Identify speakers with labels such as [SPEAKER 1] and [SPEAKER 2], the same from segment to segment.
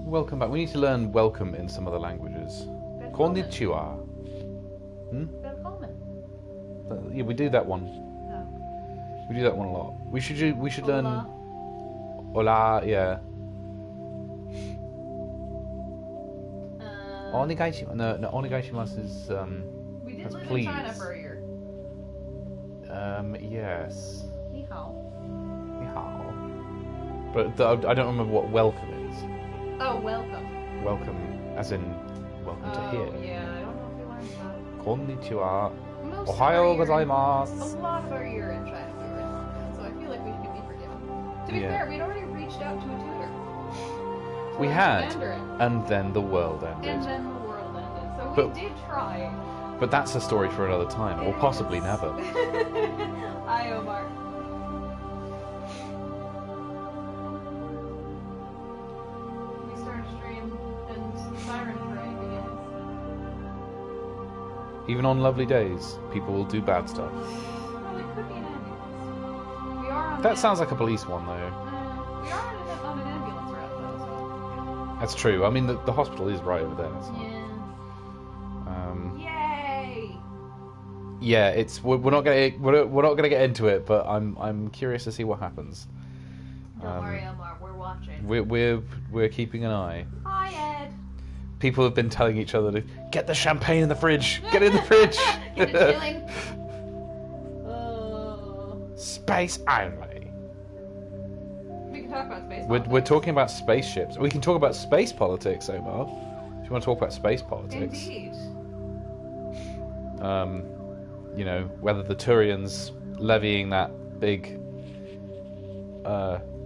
[SPEAKER 1] Welcome back. We need to learn welcome in some other languages. Konnichiwa.
[SPEAKER 2] Willkommen.
[SPEAKER 1] Yeah, we do that one.
[SPEAKER 2] Oh.
[SPEAKER 1] We do that one a lot. We should learn. Hola, yeah. Onegaishimasu. No, onegaishimasu is
[SPEAKER 2] We did
[SPEAKER 1] that's
[SPEAKER 2] live
[SPEAKER 1] please.
[SPEAKER 2] in China for a year.
[SPEAKER 1] Yes.
[SPEAKER 2] Ni hao.
[SPEAKER 1] Ni hao. But I don't remember what welcome is.
[SPEAKER 2] Oh, welcome.
[SPEAKER 1] Welcome, as in welcome to here.
[SPEAKER 2] Yeah, I don't know if we learned that.
[SPEAKER 1] Konnichiwa.
[SPEAKER 2] Most of
[SPEAKER 1] Ohayo
[SPEAKER 2] our year-
[SPEAKER 1] gozaimasu.
[SPEAKER 2] A lot of our year in China we were in Hong Kong, so I feel like we could be forgiven. To be
[SPEAKER 1] Yeah.
[SPEAKER 2] fair, we'd already reached out to a tutor.
[SPEAKER 1] We
[SPEAKER 2] learn
[SPEAKER 1] had,
[SPEAKER 2] Mandarin.
[SPEAKER 1] and then the world ended.
[SPEAKER 2] And then the world ended. So
[SPEAKER 1] But-
[SPEAKER 2] we did try.
[SPEAKER 1] But that's a story for another time, or possibly never.
[SPEAKER 2] Hi, Omar. We start a stream and siren parade begins.
[SPEAKER 1] Even on lovely days, people will do bad stuff.
[SPEAKER 2] Well, it could be an ambulance. We are on
[SPEAKER 1] That
[SPEAKER 2] an-
[SPEAKER 1] sounds like a police one, though.
[SPEAKER 2] we are on an ambulance route, though.
[SPEAKER 1] That's true. I mean, the hospital is right over there. So.
[SPEAKER 2] So. Yeah. Yay!
[SPEAKER 1] Yeah, it's we're not gonna get into it, but I'm curious to see what happens.
[SPEAKER 2] Don't worry, Omar. We're watching.
[SPEAKER 1] We're keeping an eye.
[SPEAKER 2] Hi, Ed.
[SPEAKER 1] People have been telling each other to get the champagne in the fridge. Get it in the fridge.
[SPEAKER 2] Get it chilling. Oh.
[SPEAKER 1] Space only.
[SPEAKER 2] We can talk about space.
[SPEAKER 1] We're
[SPEAKER 2] politics.
[SPEAKER 1] talking about spaceships. We can talk about space politics, Omar. If you want to talk about space politics.
[SPEAKER 2] Indeed.
[SPEAKER 1] You know, whether the Turians levying that big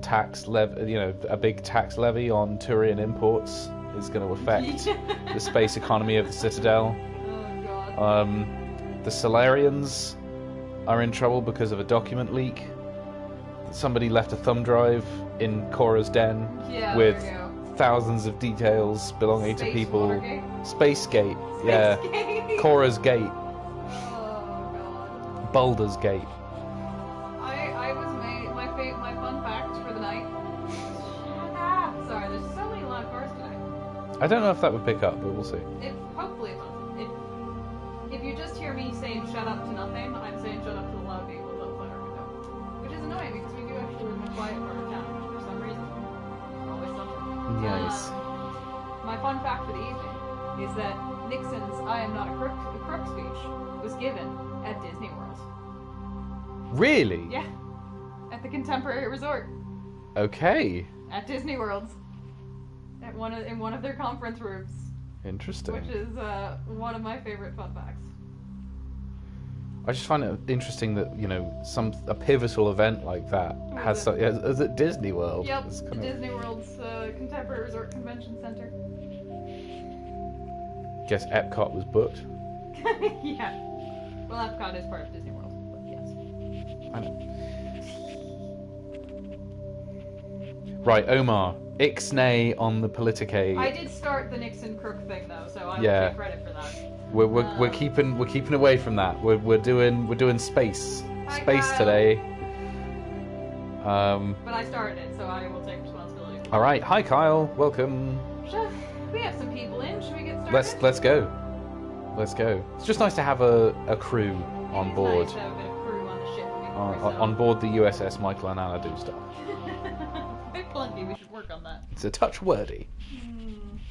[SPEAKER 1] tax a big tax levy on Turian imports is going to affect the space economy of the Citadel.
[SPEAKER 2] Oh god.
[SPEAKER 1] The Solarians are in trouble because of a document leak. Somebody left a thumb drive in Cora's den
[SPEAKER 2] Yeah,
[SPEAKER 1] with
[SPEAKER 2] there we
[SPEAKER 1] thousands of details belonging to
[SPEAKER 2] Space
[SPEAKER 1] people.
[SPEAKER 2] Watergate?
[SPEAKER 1] Spacegate, yeah.
[SPEAKER 2] Spacegate.
[SPEAKER 1] Cora's Gate,
[SPEAKER 2] Oh god.
[SPEAKER 1] Baldur's Gate.
[SPEAKER 2] I was made my fun fact for the night. Shut up. Sorry, there's so many loud cars today.
[SPEAKER 1] I don't know if that would pick up, but we'll see.
[SPEAKER 2] Hopefully it doesn't. If you just hear me saying shut up to nothing, I'm saying shut up to the loud vehicles outside our window. Which is annoying because we do actually live in a quiet part of town for some reason. There's always something.
[SPEAKER 1] Nice.
[SPEAKER 2] My fun fact for the evening is that Nixon's I am not a crook speech was given at Disney World.
[SPEAKER 1] Really?
[SPEAKER 2] Yeah. At the Contemporary Resort.
[SPEAKER 1] Okay.
[SPEAKER 2] At Disney World. In one of their conference rooms.
[SPEAKER 1] Interesting.
[SPEAKER 2] Which is one of my favorite fun facts.
[SPEAKER 1] I just find it interesting that, you know, a pivotal event like that
[SPEAKER 2] Was it?
[SPEAKER 1] is at Disney World.
[SPEAKER 2] Yep,
[SPEAKER 1] It's
[SPEAKER 2] the
[SPEAKER 1] kind of-
[SPEAKER 2] Disney World's Contemporary Resort Convention Center.
[SPEAKER 1] Guess Epcot was booked.
[SPEAKER 2] Yeah. Well, Epcot is part of Disney World, but yes.
[SPEAKER 1] I know. Right, Omar. Ixnay on the politicade.
[SPEAKER 2] I did start the Nixon crook thing though, so I will
[SPEAKER 1] Yeah.
[SPEAKER 2] take credit for that.
[SPEAKER 1] We're keeping away from that. We're doing space
[SPEAKER 2] Hi, Kyle.
[SPEAKER 1] today.
[SPEAKER 2] But I started it, so I will take responsibility.
[SPEAKER 1] All right. Hi, Kyle. Welcome.
[SPEAKER 2] We have some people in. Should we get started?
[SPEAKER 1] Let's go. Let's go. It's just nice to have a crew on
[SPEAKER 2] It's
[SPEAKER 1] board.
[SPEAKER 2] nice to have a bit of crew on the ship before we
[SPEAKER 1] On board the USS Michael and Anna do stuff.
[SPEAKER 2] Bit clunky. We should work on that.
[SPEAKER 1] It's a touch wordy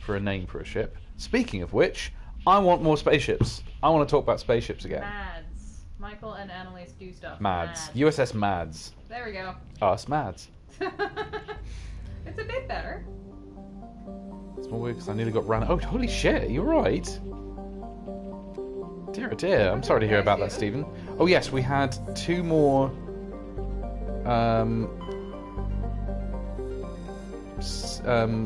[SPEAKER 1] for a name for a ship. Speaking of which, I want more spaceships. I want to talk about spaceships again.
[SPEAKER 2] Mads. Michael and Annalise do stuff.
[SPEAKER 1] Mads. USS Mads.
[SPEAKER 2] There we go.
[SPEAKER 1] Us Mads.
[SPEAKER 2] It's a bit better.
[SPEAKER 1] It's more weird because I nearly got ran. Oh, holy shit! You're right. Dear, oh dear. I'm sorry to hear about that, Stephen. Oh yes, we had 2 more.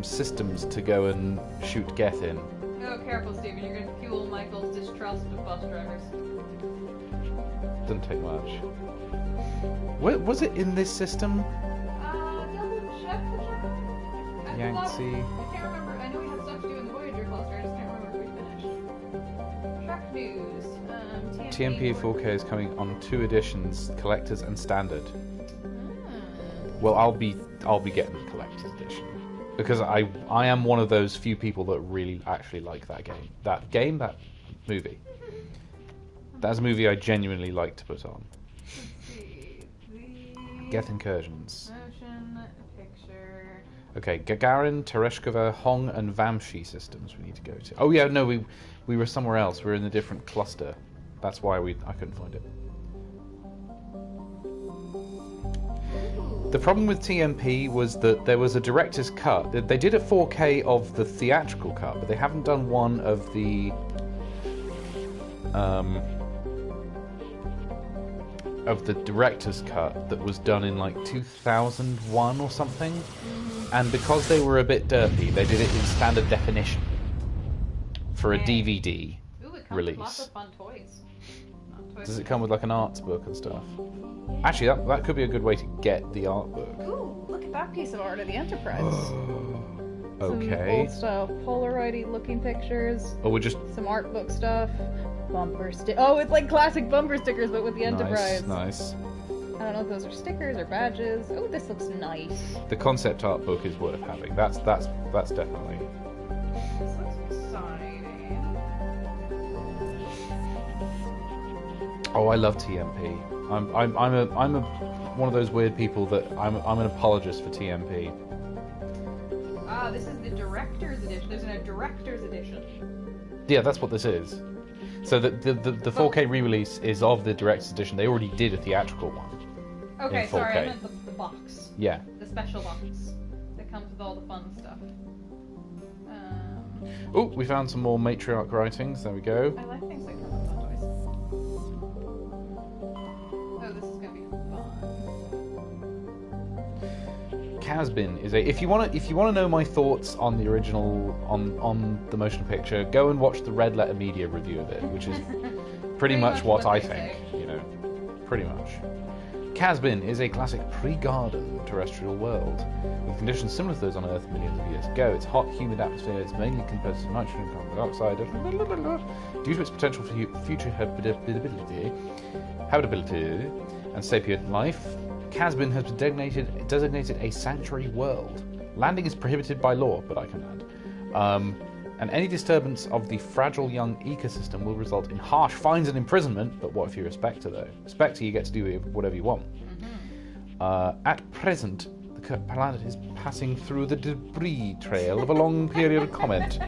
[SPEAKER 1] Systems to go and shoot Geth in.
[SPEAKER 2] Oh, careful, Stephen. You're going to fuel Michael's distrust of bus drivers.
[SPEAKER 1] Doesn't take much. Was it in this system?
[SPEAKER 2] Double check the channel.
[SPEAKER 1] Yangtze.
[SPEAKER 2] I can't remember. I know we had stuff to do in the Voyager cluster. I just can't remember if we finished. Trek news.
[SPEAKER 1] TMP 4K is coming on 2 editions, collectors and standard. Well, I'll be getting the collector's edition. Because I am one of those few people that really actually like that game. That movie. That's a movie I genuinely like to put on.
[SPEAKER 2] Let's see. The
[SPEAKER 1] Geth Incursions.
[SPEAKER 2] motion picture.
[SPEAKER 1] Okay, Gagarin, Tereshkova, Hong, and Vamshi systems we need to go to. Oh yeah, no, we were somewhere else. We were in a different cluster. That's why I couldn't find it. The problem with TMP was that there was a director's cut. They did a 4K of the theatrical cut, but they haven't done one of the director's cut that was done in like 2001 or something. And because they were a bit derpy, they did it in standard definition for a DVD
[SPEAKER 2] Ooh, it comes
[SPEAKER 1] release.
[SPEAKER 2] with lots of fun toys. Not toys.
[SPEAKER 1] Does it come with like an arts book and stuff? Actually, that could be a good way to get the art book.
[SPEAKER 2] Ooh, look at that piece of art of the Enterprise.
[SPEAKER 1] Okay.
[SPEAKER 2] Some old style Polaroid-y looking pictures.
[SPEAKER 1] Oh, we're just
[SPEAKER 2] Some art book stuff. Bumper Oh, it's like classic bumper stickers, but with the Enterprise.
[SPEAKER 1] Nice.
[SPEAKER 2] I don't know if those are stickers or badges. Oh, this looks nice.
[SPEAKER 1] The concept art book is worth having. That's definitely.
[SPEAKER 2] This looks exciting.
[SPEAKER 1] Oh, I love TMP. I'm one of those weird people that I'm an apologist for TMP.
[SPEAKER 2] Ah, this is the director's edition. There's a director's edition.
[SPEAKER 1] Yeah, that's what this is. So the 4K re-release is of the director's edition. They already did a theatrical one.
[SPEAKER 2] Okay,
[SPEAKER 1] In
[SPEAKER 2] sorry,
[SPEAKER 1] 4K.
[SPEAKER 2] I meant the box.
[SPEAKER 1] Yeah.
[SPEAKER 2] The special box that comes with all the fun stuff.
[SPEAKER 1] Oh, we found some more matriarch writings. There we go.
[SPEAKER 2] I like things that come with fun toys. Oh, this is gonna be fun.
[SPEAKER 1] Casbin is a. If you want to know my thoughts on the original on the motion picture, go and watch the Red Letter Media review of it, which is pretty much what I
[SPEAKER 2] they
[SPEAKER 1] think.
[SPEAKER 2] say.
[SPEAKER 1] You know, pretty much. Casbin is a classic pre-garden terrestrial world with conditions similar to those on Earth millions of years ago. Its hot, humid atmosphere is mainly composed of nitrogen and carbon dioxide. Due to its potential for future habitability and sapient life, Casbin has been designated a sanctuary world. Landing is prohibited by law, but I can land. And any disturbance of the fragile young ecosystem will result in harsh fines and imprisonment. But what if you're a Spectre, though? A Spectre, you get to do whatever you want. At present, the planet is passing through the debris trail of a long period comet.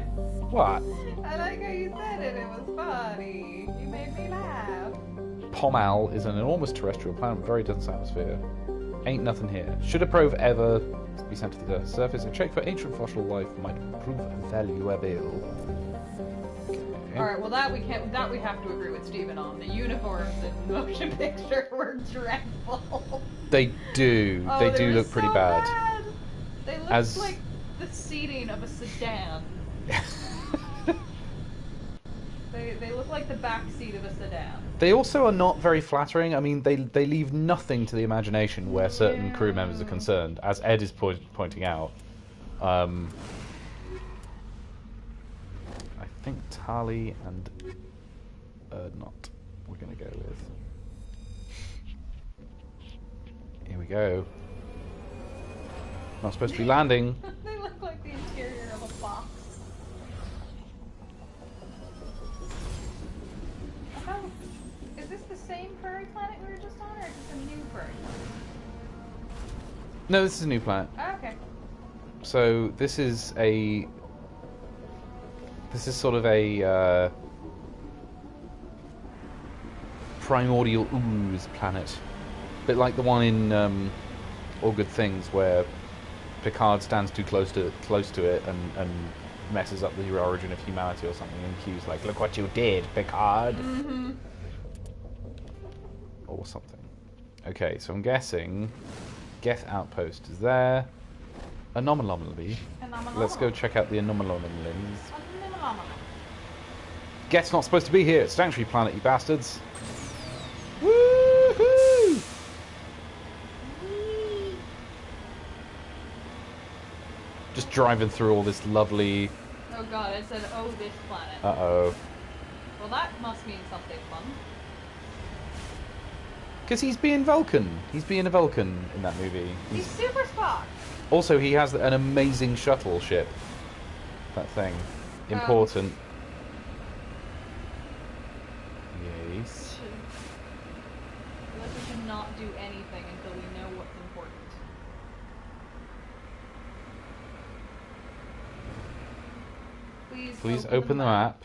[SPEAKER 1] What?
[SPEAKER 2] I like how you said it. It was funny. You made me laugh.
[SPEAKER 1] Pomal is an enormous terrestrial planet with very dense atmosphere. Ain't nothing here. Should a probe ever be sent to the Earth's surface, a check for ancient fossil life might prove valuable. Okay.
[SPEAKER 2] All right. Well, that we have to agree with Steven on. The uniforms in the motion picture were dreadful.
[SPEAKER 1] They do.
[SPEAKER 2] Oh,
[SPEAKER 1] they do
[SPEAKER 2] were
[SPEAKER 1] look pretty
[SPEAKER 2] so
[SPEAKER 1] bad.
[SPEAKER 2] They look
[SPEAKER 1] As-
[SPEAKER 2] like the seating of a sedan. They look like the back seat of a sedan.
[SPEAKER 1] They also are not very flattering. I mean, they leave nothing to the imagination where certain crew members are concerned, as Ed is pointing out. I think Tali and Erdnot we're going to go with. Here we go. Not supposed to be landing.
[SPEAKER 2] They look like the interior of a box. How, is this the same prairie planet we were just on, or is this a new prairie planet?
[SPEAKER 1] No, this is a new planet.
[SPEAKER 2] Oh, okay.
[SPEAKER 1] So this is sort of a primordial ooze planet, bit like the one in All Good Things, where Picard stands too close to it and messes up the origin of humanity or something, and Q's like, "Look what you did, Picard," or something. Okay, so I'm guessing Geth Outpost is there. Anomaly. Let's go check out the anomalies. Geth's not supposed to be here. It's Sanctuary Planet, you bastards. Woohoo! Just driving through all this lovely.
[SPEAKER 2] Oh god, it said, "Oh, this planet."
[SPEAKER 1] Uh-oh.
[SPEAKER 2] Well, that must mean something fun.
[SPEAKER 1] Because he's being Vulcan. He's being a Vulcan in that movie.
[SPEAKER 2] He's Super Spock.
[SPEAKER 1] Also, he has an amazing shuttle ship. That thing. Important. Yes.
[SPEAKER 2] I feel like we should not do anything until we know what's important.
[SPEAKER 1] Please open the map.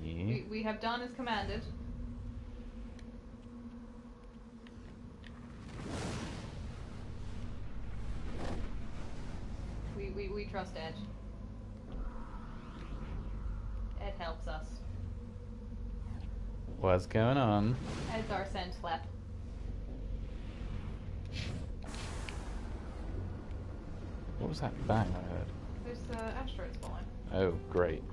[SPEAKER 1] Yeah.
[SPEAKER 2] We have done as commanded. We trust Ed. Ed helps us.
[SPEAKER 1] What's going on?
[SPEAKER 2] Ed's our scent lep.
[SPEAKER 1] What was that bang I heard?
[SPEAKER 2] There's asteroids falling.
[SPEAKER 1] Oh, great.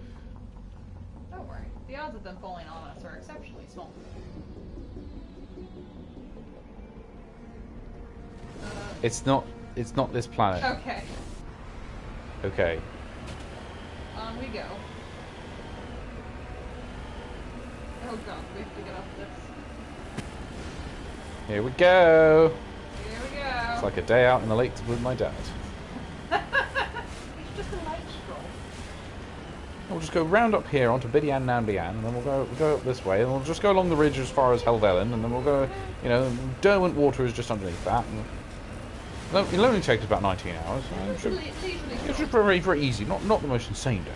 [SPEAKER 2] Don't worry. The odds of them falling on us are exceptionally small.
[SPEAKER 1] It's not this planet.
[SPEAKER 2] Okay.
[SPEAKER 1] Okay.
[SPEAKER 2] On we go. Oh god, we have to get off this.
[SPEAKER 1] Here we go.
[SPEAKER 2] Here we go.
[SPEAKER 1] It's like a day out in the lakes with my dad.
[SPEAKER 2] It's just a light stroll.
[SPEAKER 1] We'll just go round up here onto Bidian Nambian, and then we'll go up this way, and we'll just go along the ridge as far as Helvellyn, and then we'll go, you know, Derwent Water is just underneath that. And it'll only take us about 19 hours. It should be very, very easy. Not the most insane day.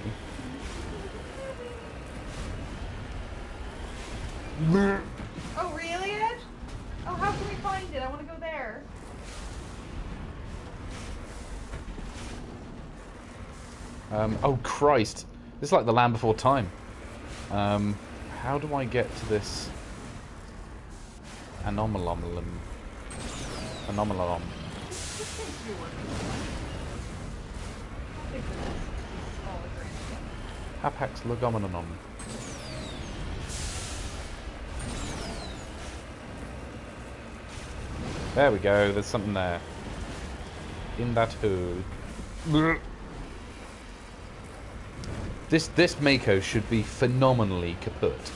[SPEAKER 2] Oh, really, Ed? Oh, how can we find it? I want to go there.
[SPEAKER 1] Oh, Christ. This is like the Land Before Time. How do I get to this anomalum? Hapax legomenon. There we go, there's something there. In that hole. This Mako should be phenomenally kaput.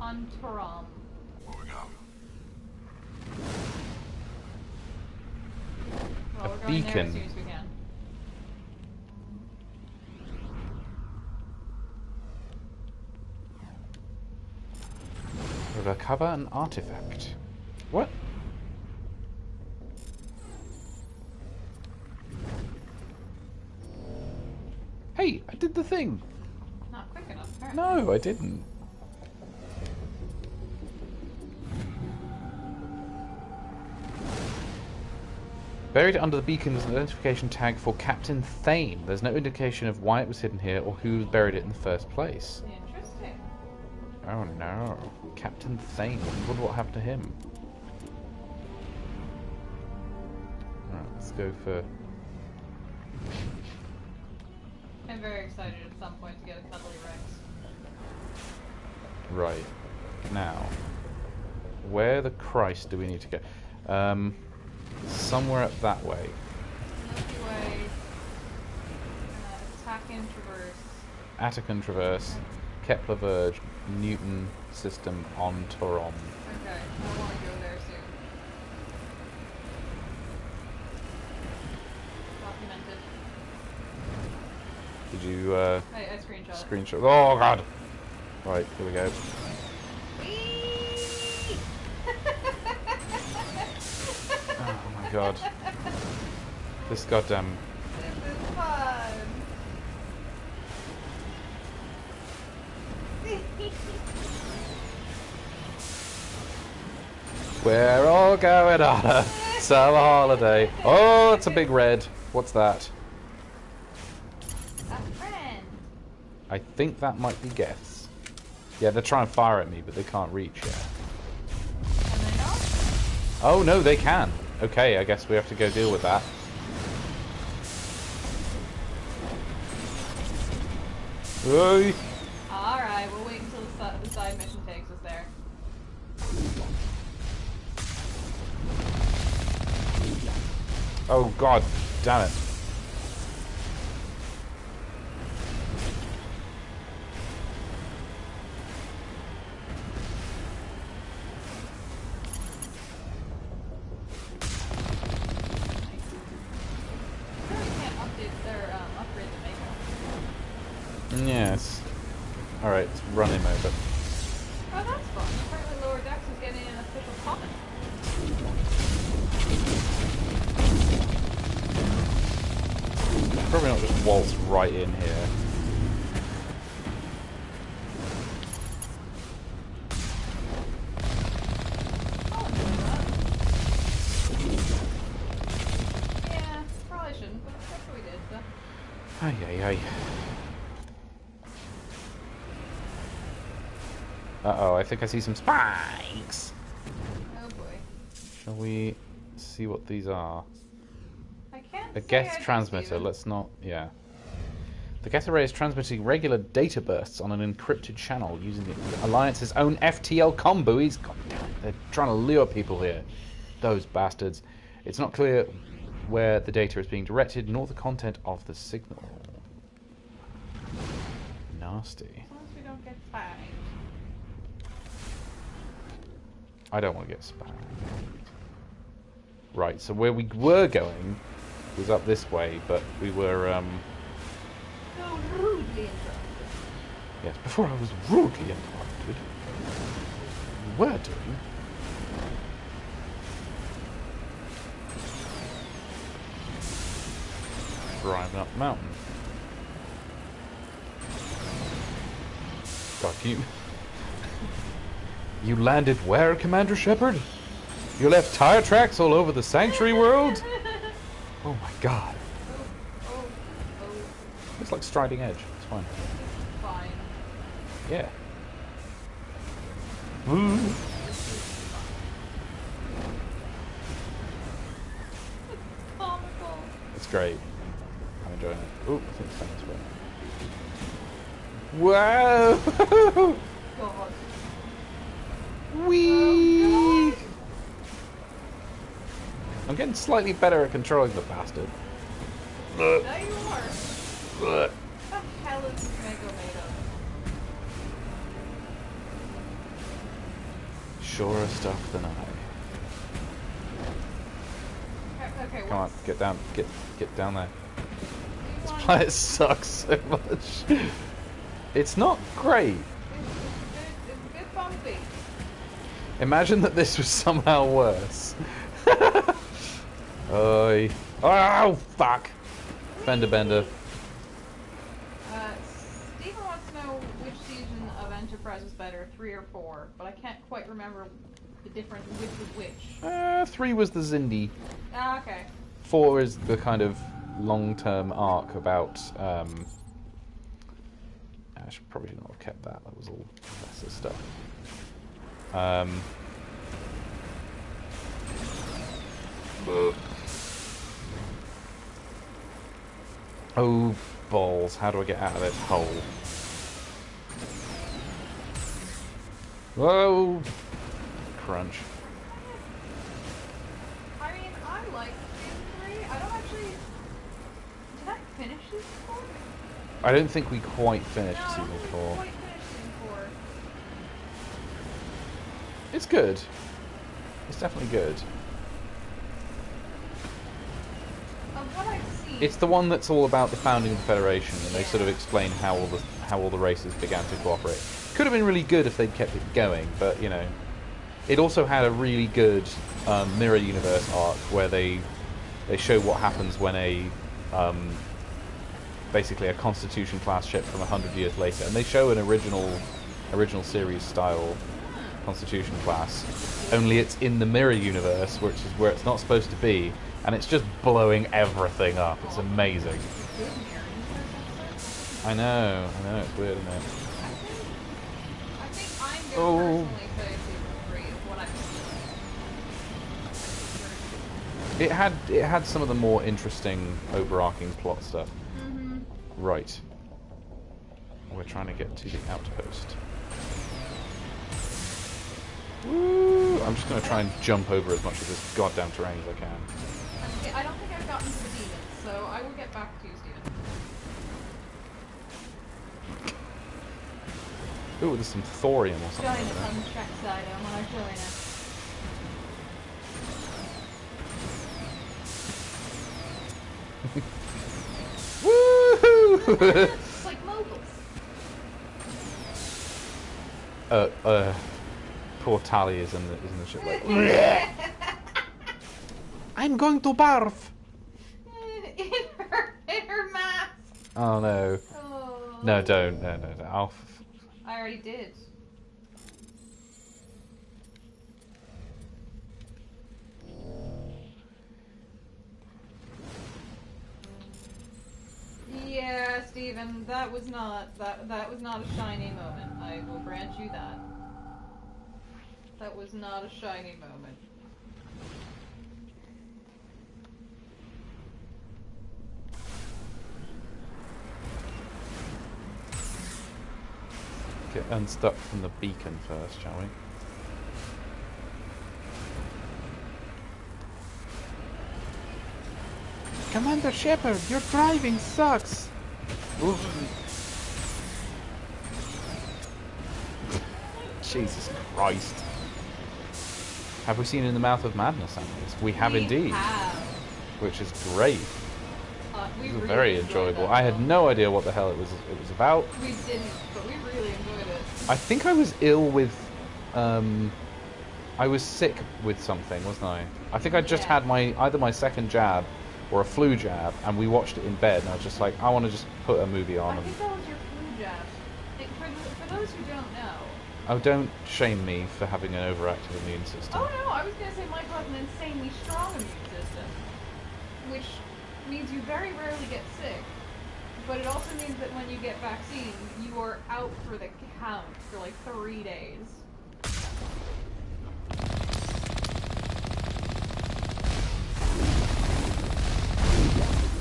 [SPEAKER 2] On Taram.
[SPEAKER 3] Where we go?
[SPEAKER 2] Well, we're going there
[SPEAKER 1] beacon.
[SPEAKER 2] as soon as we can.
[SPEAKER 1] Recover an artifact. What? Hey, I did the thing.
[SPEAKER 2] Not quick enough, apparently.
[SPEAKER 1] No, I didn't. Buried under the beacon is an identification tag for Captain Thane. There's no indication of why it was hidden here or who buried it in the first place.
[SPEAKER 2] Interesting.
[SPEAKER 1] Oh no. Captain Thane. I wonder what happened to him. Alright, let's go for...
[SPEAKER 2] I'm very excited at some point to get a cuddly Rex.
[SPEAKER 1] Right. Now, where the Christ do we need to go? Somewhere up that way.
[SPEAKER 2] Milky Way. Attack-in Traverse.
[SPEAKER 1] Attican Traverse, Kepler Verge, Newton System on Toron.
[SPEAKER 2] Okay, I want to go there soon. Documented.
[SPEAKER 1] Did you
[SPEAKER 2] I screenshot it.
[SPEAKER 1] screenshot? Oh god! Right, here we go.
[SPEAKER 2] Whee!
[SPEAKER 1] Oh my god. This goddamn...
[SPEAKER 2] This is fun.
[SPEAKER 1] We're all going on a summer holiday. Oh, it's a big red. What's that?
[SPEAKER 2] A friend.
[SPEAKER 1] I think that might be Geths. Yeah, they're trying to fire at me, but they can't reach yet.
[SPEAKER 2] Can they not?
[SPEAKER 1] Oh, no, they can. Okay, I guess we have to go deal with that. Oi!
[SPEAKER 2] Alright, we'll wait until the side mission takes us there.
[SPEAKER 1] Oh god, damn it. Let's run him over.
[SPEAKER 2] Oh, that's fun. Apparently Lower Decks is getting an official comment.
[SPEAKER 1] Probably not just waltz right in here.
[SPEAKER 2] I'll enjoy that. Yeah, probably shouldn't, but that's what we did, so.
[SPEAKER 1] Ay, ay, ay. Uh-oh, I think I see some spikes.
[SPEAKER 2] Oh boy.
[SPEAKER 1] Shall we see what these are?
[SPEAKER 2] I can't
[SPEAKER 1] A
[SPEAKER 2] say
[SPEAKER 1] Geth
[SPEAKER 2] I do
[SPEAKER 1] transmitter,
[SPEAKER 2] see them.
[SPEAKER 1] let's not... yeah. The Geth array is transmitting regular data bursts on an encrypted channel using the Alliance's own FTL comm buoys. God damn it, they're trying to lure people here. Those bastards. It's not clear where the data is being directed, nor the content of the signal. Nasty.
[SPEAKER 2] As long as we don't get spanked.
[SPEAKER 1] I don't want to get spammed. Right, so where we were going was up this way, but we were,
[SPEAKER 2] So rudely interrupted.
[SPEAKER 1] yes, before I was rudely interrupted. We were doing... driving up the mountain. God, can you... You landed where, Commander Shepard? You left tire tracks all over the sanctuary world? Oh my god.
[SPEAKER 2] Oh.
[SPEAKER 1] It's like Striding Edge. It's fine.
[SPEAKER 2] Fine.
[SPEAKER 1] Yeah. Woo.
[SPEAKER 2] Comical.
[SPEAKER 1] It's great. I'm enjoying it. Oh, I think it's down this way. Whoa!
[SPEAKER 2] God.
[SPEAKER 1] Whee!
[SPEAKER 2] Oh,
[SPEAKER 1] I'm getting slightly better at controlling the bastard.
[SPEAKER 2] God. Now you are.
[SPEAKER 1] Ugh.
[SPEAKER 2] What the hell is this Mego made of?
[SPEAKER 1] Surer stuff than I.
[SPEAKER 2] Okay,
[SPEAKER 1] Come on,
[SPEAKER 2] what's...
[SPEAKER 1] get down, get down there.
[SPEAKER 2] do you
[SPEAKER 1] This
[SPEAKER 2] want-
[SPEAKER 1] planet sucks so much. It's not great.
[SPEAKER 2] It's a bit bumpy.
[SPEAKER 1] Imagine that this was somehow worse. Oi. Oh, fuck. Fender bender.
[SPEAKER 2] Steven wants to know which season of Enterprise was better, 3 or 4, but I can't quite remember the difference which was which.
[SPEAKER 1] 3 was the Zindi.
[SPEAKER 2] Ah, okay.
[SPEAKER 1] 4 is the kind of long-term arc about... I should probably not have kept that. That was all lesser stuff. Oh, balls. How do I get out of this hole? Whoa! Crunch.
[SPEAKER 2] I mean, I like season 3. I don't actually... Did I finish season 4?
[SPEAKER 1] I don't think we quite finished
[SPEAKER 2] No, I don't
[SPEAKER 1] season
[SPEAKER 2] think
[SPEAKER 1] 4.
[SPEAKER 2] we quite finished season 4.
[SPEAKER 1] It's good. It's definitely good.
[SPEAKER 2] Of what I've seen...
[SPEAKER 1] It's the one that's all about the founding of the Federation, and they sort of explain how all the races began to cooperate. Could have been really good if they'd kept it going, but you know, it also had a really good mirror universe arc where they show what happens when a basically a Constitution class ship from 100 years later, and they show an original series style Constitution class, only it's in the mirror universe, which is where it's not supposed to be, and it's just blowing everything up. It's amazing. I know, it's weird, isn't it?
[SPEAKER 2] I think I'm
[SPEAKER 1] Oh.
[SPEAKER 2] going to personally say season 3 of what I've seen.
[SPEAKER 1] It had some of the more interesting overarching plot stuff.
[SPEAKER 2] Mm-hmm.
[SPEAKER 1] Right. We're trying to get to the outpost. Woo! I'm just going to try and jump over as much of this goddamn terrain as I can.
[SPEAKER 2] I don't think I've gotten to Steven, so I will get back to you, Steven.
[SPEAKER 1] Ooh, there's some thorium or something.
[SPEAKER 2] Join
[SPEAKER 1] over
[SPEAKER 2] us
[SPEAKER 1] there.
[SPEAKER 2] on the track side, I want to join us.
[SPEAKER 1] Woohoo!
[SPEAKER 2] It's like moguls.
[SPEAKER 1] Poor Tally is in the ship like. I'm going to barf.
[SPEAKER 2] in her mask.
[SPEAKER 1] Oh no.
[SPEAKER 2] Oh.
[SPEAKER 1] No, don't. No.
[SPEAKER 2] I already did. Yeah, Steven, that was not a shiny moment. I will grant you that. That was not a shiny moment.
[SPEAKER 1] Get unstuck from the beacon first, shall we? Commander Shepard, your driving sucks! Jesus Christ. Have we seen In the Mouth of Madness, Andres? We have indeed.
[SPEAKER 2] Have.
[SPEAKER 1] Which is great.
[SPEAKER 2] We
[SPEAKER 1] It was
[SPEAKER 2] really
[SPEAKER 1] very
[SPEAKER 2] enjoyed
[SPEAKER 1] enjoyable.
[SPEAKER 2] that
[SPEAKER 1] I had
[SPEAKER 2] film.
[SPEAKER 1] no idea what the hell it was about.
[SPEAKER 2] We didn't, but we really enjoyed it.
[SPEAKER 1] I think I was ill with... I was sick with something, wasn't I? I think I just had either my second jab or a flu jab, and we watched it in bed, and I was just like, I want to just put a movie on.
[SPEAKER 2] I think that was your flu jab. For those who don't know...
[SPEAKER 1] Oh, don't shame me for having an overactive immune system.
[SPEAKER 2] Oh no, I was going to say Mike has an insanely strong immune system, which means you very rarely get sick, but it also means that when you get vaccine, you are out for the count for like 3 days.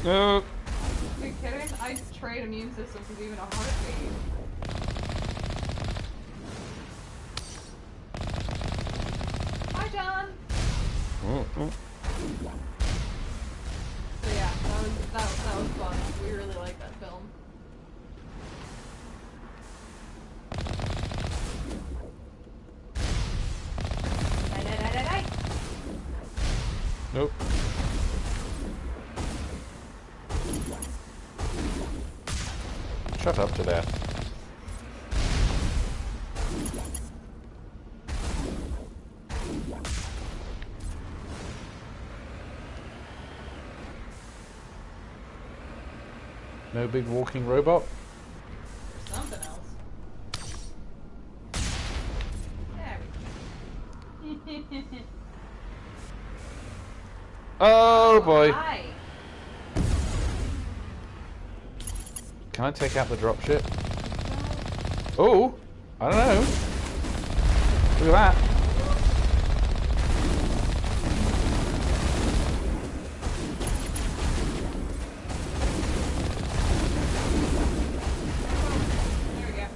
[SPEAKER 1] No.
[SPEAKER 2] Are you kidding? I trade immune systems with even a heartbeat. Hi, John! So yeah, that was fun. We really liked that film. Die.
[SPEAKER 1] Nope. Shut up to death. No big walking robot?
[SPEAKER 2] Or something else. There we go.
[SPEAKER 1] Oh boy.
[SPEAKER 2] Hi.
[SPEAKER 1] Can I take out the dropship? Oh, I don't know. Look at that.
[SPEAKER 2] There we go.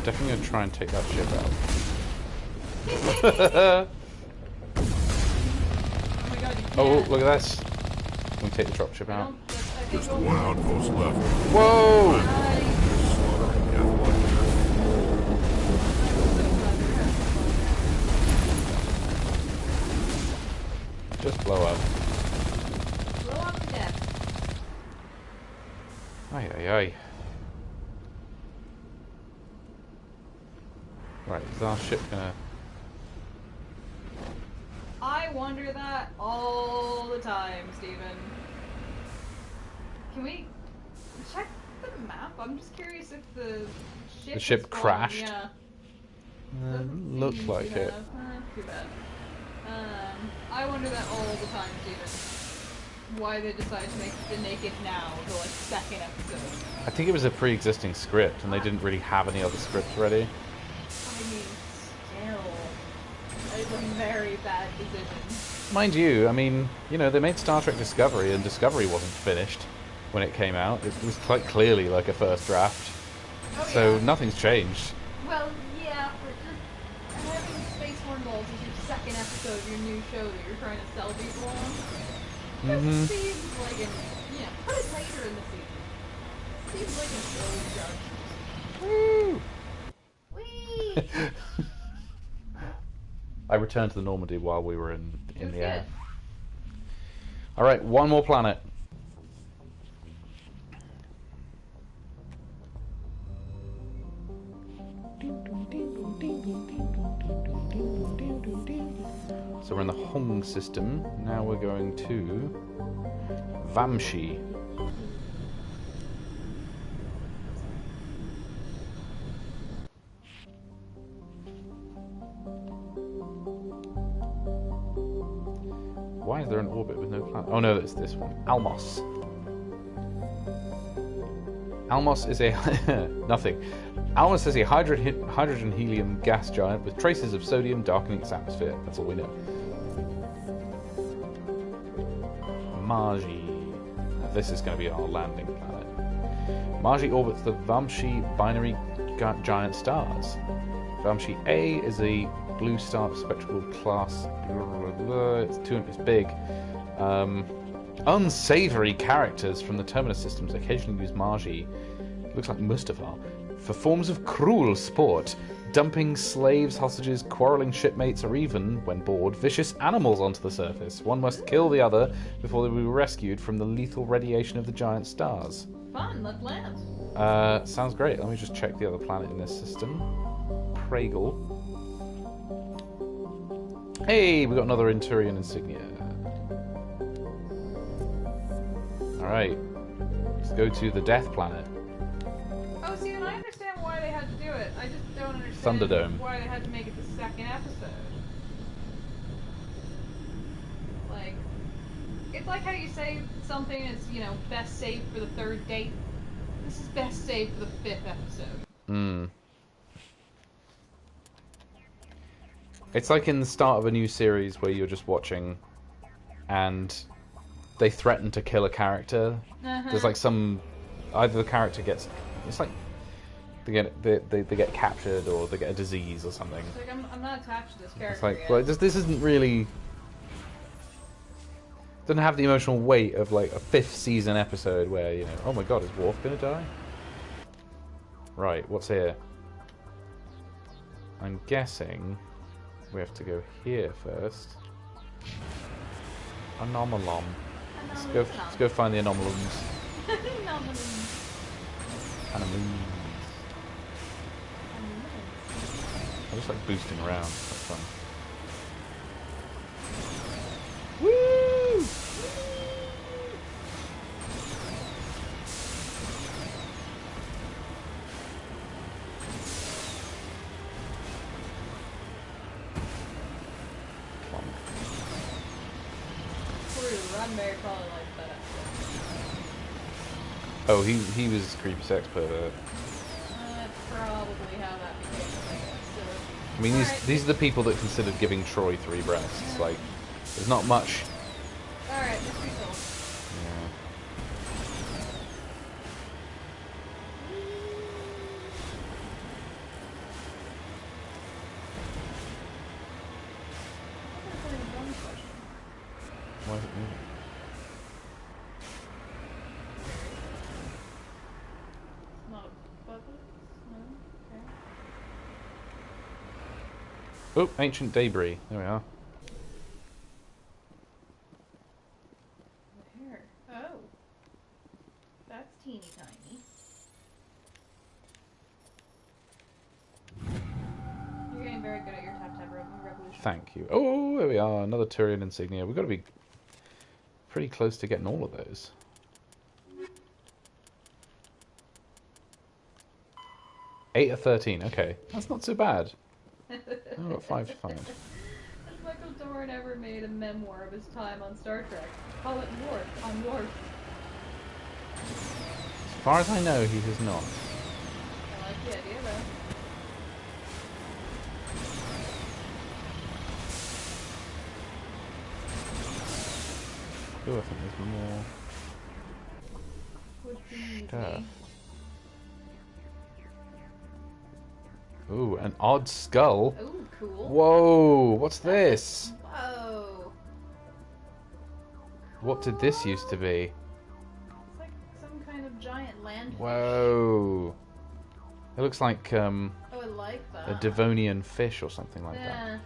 [SPEAKER 1] Definitely gonna try and take that ship out.
[SPEAKER 2] Oh my god, you can't.
[SPEAKER 1] Oh, look at this. Can we take the dropship
[SPEAKER 2] I
[SPEAKER 1] out?
[SPEAKER 2] don't- I think
[SPEAKER 3] Just
[SPEAKER 2] we'll-
[SPEAKER 3] one outpost left.
[SPEAKER 1] Whoa!
[SPEAKER 2] Nice.
[SPEAKER 3] Slaughtering death like
[SPEAKER 1] Just blow up.
[SPEAKER 2] Blow up to death.
[SPEAKER 1] Ay, ay, ay. Right, is our ship gonna...
[SPEAKER 2] I wonder that all the time, Steven. Can we check the map? I'm just curious if the ship
[SPEAKER 1] ship
[SPEAKER 2] has gone-
[SPEAKER 1] crashed?
[SPEAKER 2] Yeah. Doesn't
[SPEAKER 1] looks
[SPEAKER 2] seem
[SPEAKER 1] like
[SPEAKER 2] to
[SPEAKER 1] it.
[SPEAKER 2] have. Too bad. I wonder that all the time, Steven. Why they decided to make the Naked Now the like second episode.
[SPEAKER 1] I think it was a pre-existing script, and they didn't really have any other scripts ready.
[SPEAKER 2] I mean, still, that is a very bad decision.
[SPEAKER 1] Mind you, I mean, you know, they made Star Trek Discovery, and Discovery wasn't finished when it came out. It was quite clearly like a first draft.
[SPEAKER 2] Oh,
[SPEAKER 1] So
[SPEAKER 2] yeah.
[SPEAKER 1] nothing's changed.
[SPEAKER 2] Well, yeah, but just having Space Hornballs as your second episode of your new show that you're trying to sell people on, just seems like put it later in the season. seems like an old judge.
[SPEAKER 1] Woo!
[SPEAKER 2] Whee!
[SPEAKER 1] I returned to the Normandy while we were in
[SPEAKER 2] It was
[SPEAKER 1] the air.
[SPEAKER 2] good.
[SPEAKER 1] Alright, one more planet. So we're in the Hong system. Now we're going to Vamshi. Why is there an orbit with no planet? Oh no, it's this one. Almos. Almos is a nothing. Almos is a hydrogen helium gas giant with traces of sodium darkening its atmosphere. That's all we know. Margi. Now this is going to be our landing planet. Margi orbits the Vamshi binary giant stars. Vamshi A is a blue star of spectral class. It's big. Unsavory characters from the Terminus systems occasionally use Margi, looks like Mustafar, for forms of cruel sport, dumping slaves, hostages, quarrelling shipmates, or even, when bored, vicious animals onto the surface. One must kill the other before they will be rescued from the lethal radiation of the giant stars.
[SPEAKER 2] Fun, let's land.
[SPEAKER 1] Sounds great. Let me just check the other planet in this system. Pragal. Hey, we got another Inturian insignia. Alright, let's go to the Death Planet.
[SPEAKER 2] Oh, see, and I understand why they had to do it. I just don't understand
[SPEAKER 1] Thunderdome.
[SPEAKER 2] why they had to make it the second episode. Like, it's like how you say something is, you know, best saved for the third date. This is best saved for the fifth episode.
[SPEAKER 1] Hmm. It's like in the start of a new series where you're just watching and they threaten to kill a character. There's like some... Either the character gets... It's like they get captured or they get a disease or something.
[SPEAKER 2] It's like, I'm not attached to this character
[SPEAKER 1] It's like,
[SPEAKER 2] yet.
[SPEAKER 1] well, this isn't really... Doesn't have the emotional weight of like a 5th season episode where, you know, oh my god, is Worf gonna die? Right, what's here? I'm guessing we have to go here first. Anomalom. Let's go find the anomaloms. Anomaloms. I just like boosting around. That's fun. Woo!
[SPEAKER 2] Roddenberry probably likes that episode.
[SPEAKER 1] Oh, he was a creepy sex pervert.
[SPEAKER 2] That's probably how that became a thing. So,
[SPEAKER 1] I mean, these are the people that considered giving Troy 3 breasts. Like, there's not much.
[SPEAKER 2] Alright, let's be cool.
[SPEAKER 1] Yeah. Why is it moving?
[SPEAKER 2] It's not a bubble? No? Okay.
[SPEAKER 1] Oh, ancient debris. There we are.
[SPEAKER 2] Where? Oh. That's teeny tiny. You're getting very good at your tap-tap revolution.
[SPEAKER 1] Thank you. Oh, there we are. Another Turian insignia. We've got to be pretty close to getting all of those. Eight of 13. Okay, that's not so bad. I've got 5 to find.
[SPEAKER 2] If Michael Dorn ever made a memoir of his time on Star Trek, call it Worf on Worf.
[SPEAKER 1] As far as I know, he has not.
[SPEAKER 2] I like the idea though.
[SPEAKER 1] Oh, I think there's more
[SPEAKER 2] Would be
[SPEAKER 1] stuff.
[SPEAKER 2] me.
[SPEAKER 1] Ooh, an odd skull.
[SPEAKER 2] Ooh, cool.
[SPEAKER 1] Whoa, what's this?
[SPEAKER 2] Whoa.
[SPEAKER 1] What did this used to be?
[SPEAKER 2] It's like some kind of giant land land.
[SPEAKER 1] Whoa. It looks like
[SPEAKER 2] Oh, I like
[SPEAKER 1] a
[SPEAKER 2] that.
[SPEAKER 1] Devonian fish or something like that.
[SPEAKER 2] Yeah.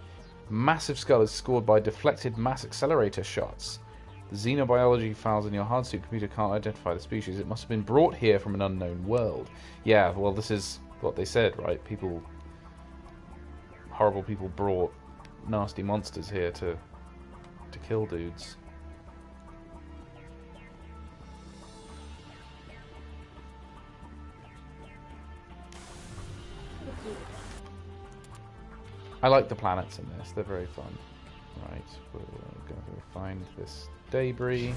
[SPEAKER 1] Massive skull is scored by deflected mass accelerator shots. The xenobiology files in your hardsuit computer can't identify the species. It must have been brought here from an unknown world. Yeah, well, this is what they said, right? Horrible people brought nasty monsters here to kill dudes. I like the planets in this. They're very fun. Right, we're going to find this debris.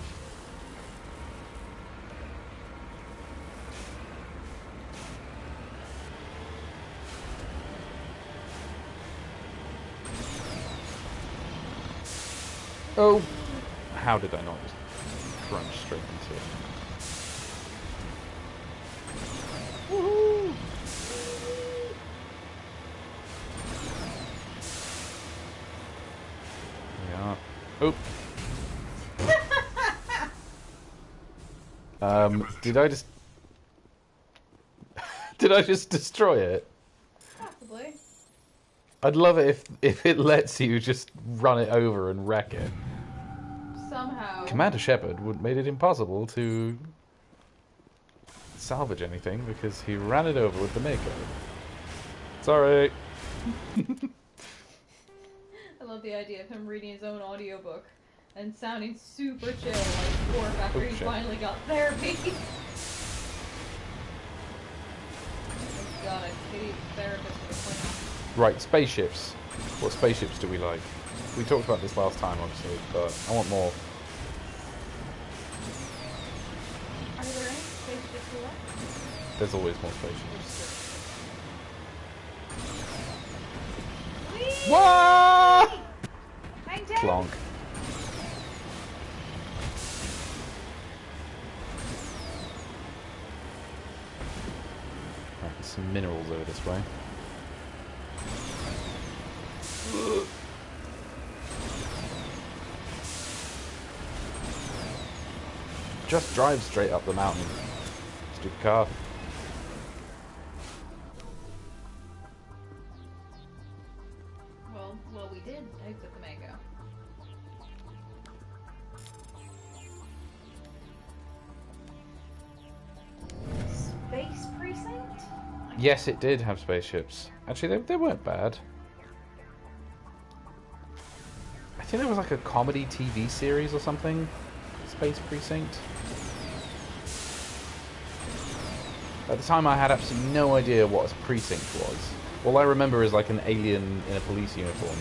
[SPEAKER 1] Oh! How did I not just crunch straight into it? Woohoo! Yeah. Oh! Did I just... Did I just destroy it?
[SPEAKER 2] Possibly.
[SPEAKER 1] I'd love it if it lets you just run it over and wreck it.
[SPEAKER 2] Somehow.
[SPEAKER 1] Commander Shepard would made it impossible to salvage anything because he ran it over with the Mako. Sorry.
[SPEAKER 2] I love the idea of him reading his own audiobook and sounding super chill like Worf after he
[SPEAKER 1] shit.
[SPEAKER 2] finally got therapy. Oh god, I hate therapists with a plan.
[SPEAKER 1] Right, spaceships. What spaceships do we like? We talked about this last time, obviously, but I want more.
[SPEAKER 2] Are there any spaceships left?
[SPEAKER 1] There's always more spaceships.
[SPEAKER 2] Whee!
[SPEAKER 1] What?
[SPEAKER 2] I'm dead.
[SPEAKER 1] Clonk. Right, there's some minerals over this way. Just drive straight up the mountain. Stupid car.
[SPEAKER 2] Well, we did exit the Mako. Space precinct?
[SPEAKER 1] Yes, it did have spaceships. Actually, they weren't bad. I think there was like a comedy TV series or something. Space Precinct. At the time, I had absolutely no idea what a precinct was. All I remember is like an alien in a police uniform.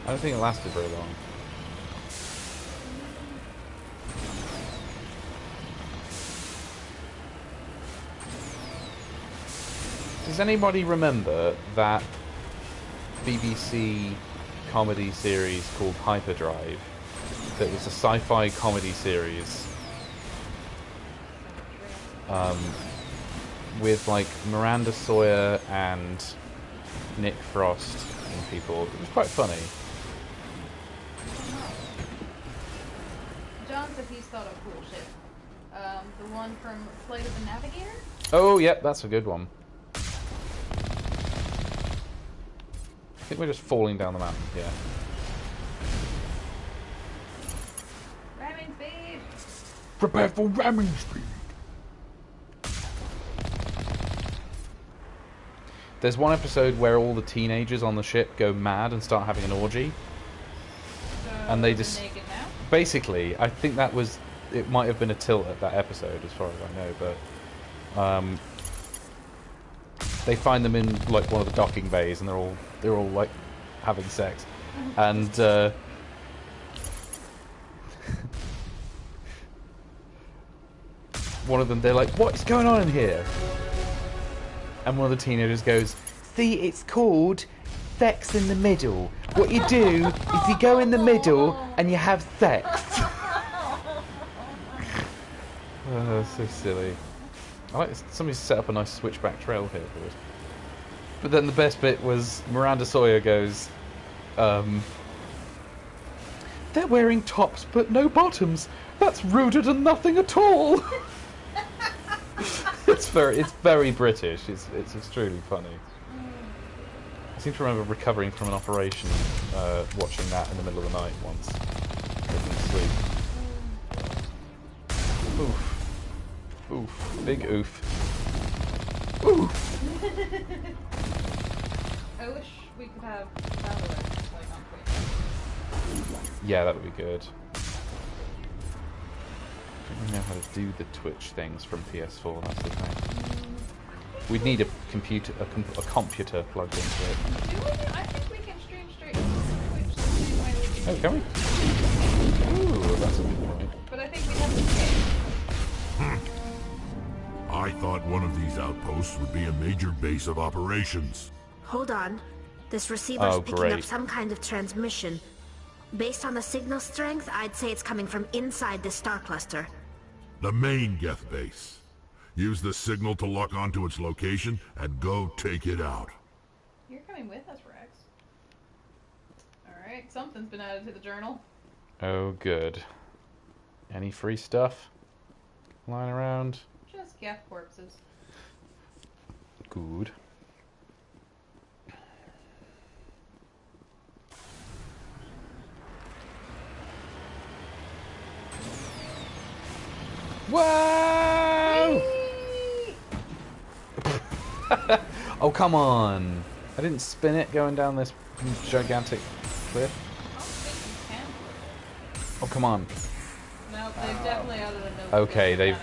[SPEAKER 1] I don't think it lasted very long. Does anybody remember that BBC comedy series called Hyperdrive? That was a sci-fi comedy series with like Miranda Sawyer and Nick Frost and people. It was quite funny.
[SPEAKER 2] John said he's thought of cool shit. The one from Flight of the Navigator?
[SPEAKER 1] Oh, yep, that's a good one. I think we're just falling down the mountain here.
[SPEAKER 2] Ramming speed!
[SPEAKER 1] Prepare for ramming speed! There's one episode where all the teenagers on the ship go mad and start having an orgy.
[SPEAKER 2] So
[SPEAKER 1] And they
[SPEAKER 2] they're
[SPEAKER 1] just...
[SPEAKER 2] naked now?
[SPEAKER 1] Basically, I think that was... It might have been a tilt at that episode, as far as I know, but... they find them in, like, one of the docking bays, and they're all like, having sex. And, one of them, they're like, "What's going on in here?" And one of the teenagers goes, "See, it's called sex in the middle. What you do is you go in the middle and you have sex." Oh, so silly. I like somebody set up a nice switchback trail here for us. But then the best bit was Miranda Sawyer goes, "They're wearing tops but no bottoms. That's ruder than nothing at all." it's very British. It's extremely funny. I seem to remember recovering from an operation, watching that in the middle of the night once. Couldn't sleep. Oof. Oof. Big oof. Oof.
[SPEAKER 2] I wish we could have battle like on Twitch.
[SPEAKER 1] Yeah, that would be good. I don't really know how to do the Twitch things from PS4. That's the thing. We'd need a computer, a computer plugged into it.
[SPEAKER 2] Do we? I think we can stream straight to Twitch the same way we do.
[SPEAKER 1] Oh, can we? Ooh, that's a good point.
[SPEAKER 2] But I think we have to pay.
[SPEAKER 3] I thought one of these outposts would be a major base of operations.
[SPEAKER 4] Hold on. This receiver's picking
[SPEAKER 1] great.
[SPEAKER 4] up some kind of transmission. Based on the signal strength, I'd say it's coming from inside the star cluster.
[SPEAKER 3] The main Geth base. Use the signal to lock onto its location and go take it out.
[SPEAKER 2] You're coming with us, Rex. Alright, something's been added to the journal.
[SPEAKER 1] Oh, good. Any free stuff lying around?
[SPEAKER 2] Just Geth corpses.
[SPEAKER 1] Good. Whoa! Oh, come on. I didn't spin it going down this gigantic cliff.
[SPEAKER 2] I don't think you can.
[SPEAKER 1] Oh, come on.
[SPEAKER 2] No, they've definitely added a note.
[SPEAKER 1] Okay, they've...
[SPEAKER 2] They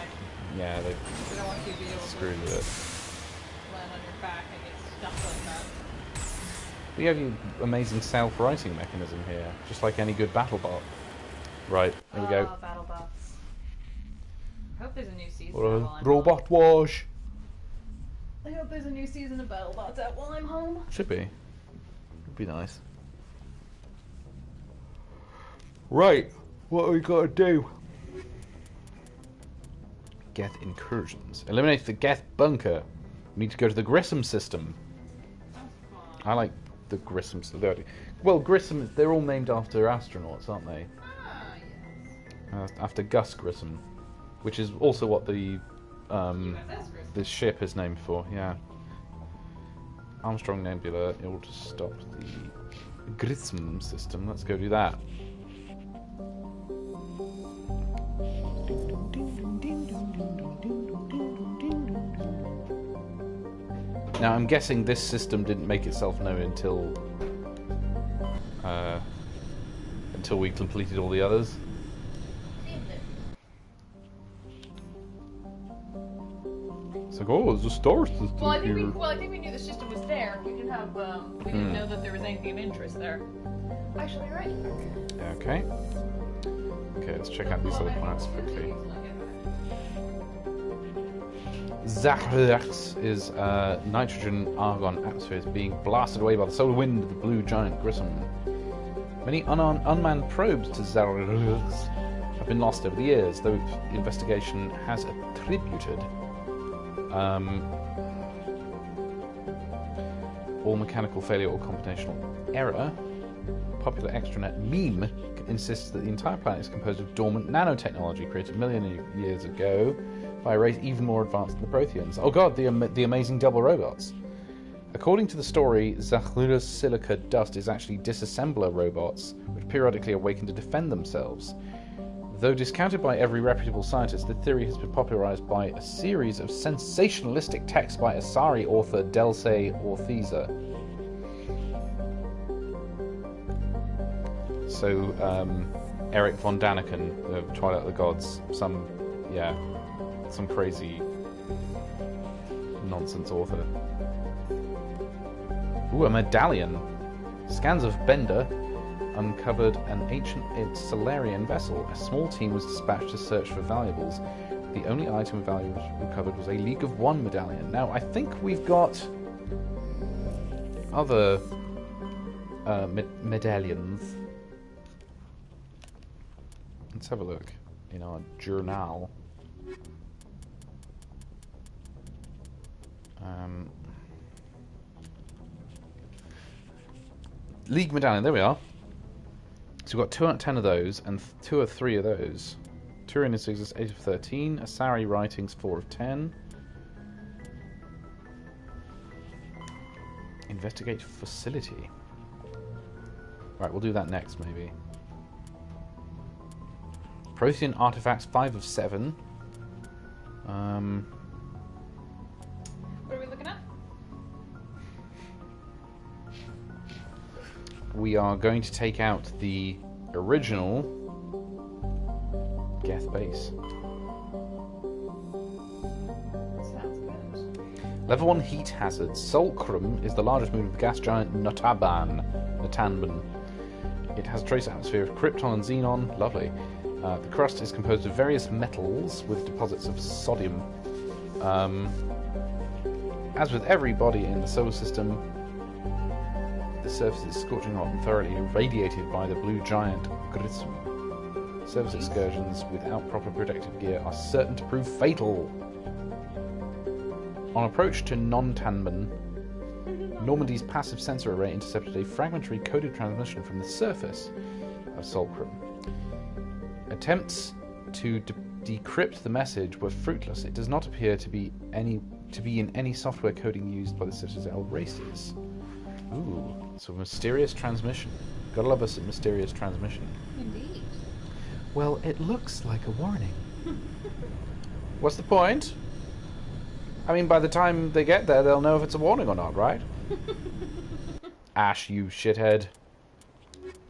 [SPEAKER 1] Yeah, they've
[SPEAKER 2] don't want you to be able
[SPEAKER 1] screwed
[SPEAKER 2] to
[SPEAKER 1] with it.
[SPEAKER 2] land on your back and get stuck like that.
[SPEAKER 1] We have an amazing self-writing mechanism here, just like any good battle bot. Right, here we go.
[SPEAKER 2] Battle bots. I hope there's a new season.
[SPEAKER 1] What
[SPEAKER 2] while
[SPEAKER 1] a
[SPEAKER 2] I'm
[SPEAKER 1] robot
[SPEAKER 2] home.
[SPEAKER 1] wash.
[SPEAKER 2] I hope there's a new season of BattleBots out while I'm home.
[SPEAKER 1] Should be. Would be nice. Right, what have we got to do? Geth incursions. Eliminate the Geth bunker. We need to go to the Grissom system.
[SPEAKER 2] That's fun.
[SPEAKER 1] I like the Grissom system. Well, Grissom, they're all named after astronauts, aren't they?
[SPEAKER 2] Ah, yes.
[SPEAKER 1] After Gus Grissom, which is also what the
[SPEAKER 2] USS Grissom.
[SPEAKER 1] the ship is named for. Yeah. Armstrong Nebula in order to stop the Grissom system. Let's go do that. Now I'm guessing this system didn't make itself known until we completed all the others. It's like, oh, there's a star system
[SPEAKER 2] Well, I think
[SPEAKER 1] here.
[SPEAKER 2] I think we knew the system was there. We didn't have we didn't know that there was anything of interest there. Actually, you're right.
[SPEAKER 1] Okay. Okay, let's check out these other planets quickly. Zachrex is nitrogen-argon atmospheres being blasted away by the solar wind of the blue giant Grissom. Many unmanned probes to Zachrex have been lost over the years, though investigation has attributed all mechanical failure or computational error. Popular extranet meme insists that the entire planet is composed of dormant nanotechnology created a million years ago by a race even more advanced than the Protheans. Oh god, the amazing double robots. According to the story, Zachre's silica dust is actually disassembler robots, which periodically awaken to defend themselves. Though discounted by every reputable scientist, the theory has been popularized by a series of sensationalistic texts by Asari author Delse Orthiza. So, Eric von Daniken of Twilight of the Gods, some crazy nonsense author. Ooh, a medallion. Scans of Bender uncovered an ancient Solarian vessel. A small team was dispatched to search for valuables. The only item of value recovered was a League of One medallion. Now, I think we've got other medallions. Let's have a look in our journal. League medallion, there we are. So we've got 2 out of 10 of those, and 2 or 3 of those. Turin is 8 of 13. Asari writings 4 of 10. Investigate facility. Right, we'll do that next, maybe. Prothean artifacts, 5 of 7.
[SPEAKER 2] What are we looking at?
[SPEAKER 1] We are going to take out the original Geth base.
[SPEAKER 2] Sounds good.
[SPEAKER 1] Level 1 heat hazard. Sulcrum is the largest moon of the gas giant Notanban. It has a trace atmosphere of krypton and xenon. Lovely. The crust is composed of various metals with deposits of sodium. As with every body in the solar system, the surface is scorching hot and thoroughly irradiated by the blue giant Grism. Surface excursions without proper protective gear are certain to prove fatal. On approach to Non-Tanban, Normandy's passive sensor array intercepted a fragmentary coded transmission from the surface of Sulcrum. Attempts to decrypt the message were fruitless. It does not appear to be in any software coding used by the Citadel races. Ooh, so mysterious transmission. Gotta love us a mysterious transmission.
[SPEAKER 2] Indeed.
[SPEAKER 1] Well, it looks like a warning. What's the point? I mean, by the time they get there, they'll know if it's a warning or not, right? Ash, you shithead.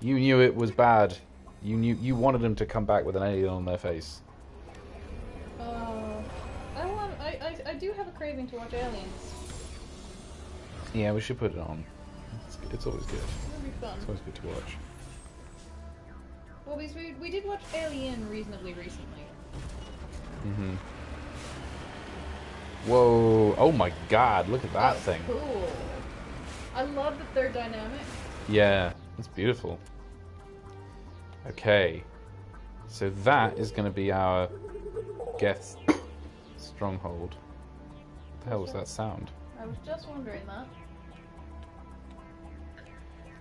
[SPEAKER 1] You knew it was bad. You wanted them to come back with an alien on their face.
[SPEAKER 2] I do have a craving to watch Aliens.
[SPEAKER 1] Yeah, we should put it on. It's always good.
[SPEAKER 2] It'll be fun.
[SPEAKER 1] It's always good to watch.
[SPEAKER 2] Well, because we did watch Alien reasonably recently.
[SPEAKER 1] Mm-hmm. Whoa! Oh my God! Look at that
[SPEAKER 2] That's
[SPEAKER 1] thing.
[SPEAKER 2] Cool. I love that they're dynamic.
[SPEAKER 1] Yeah, it's beautiful. Okay, so that is going to be our Geth stronghold. What the hell was that sound?
[SPEAKER 2] I was just wondering that.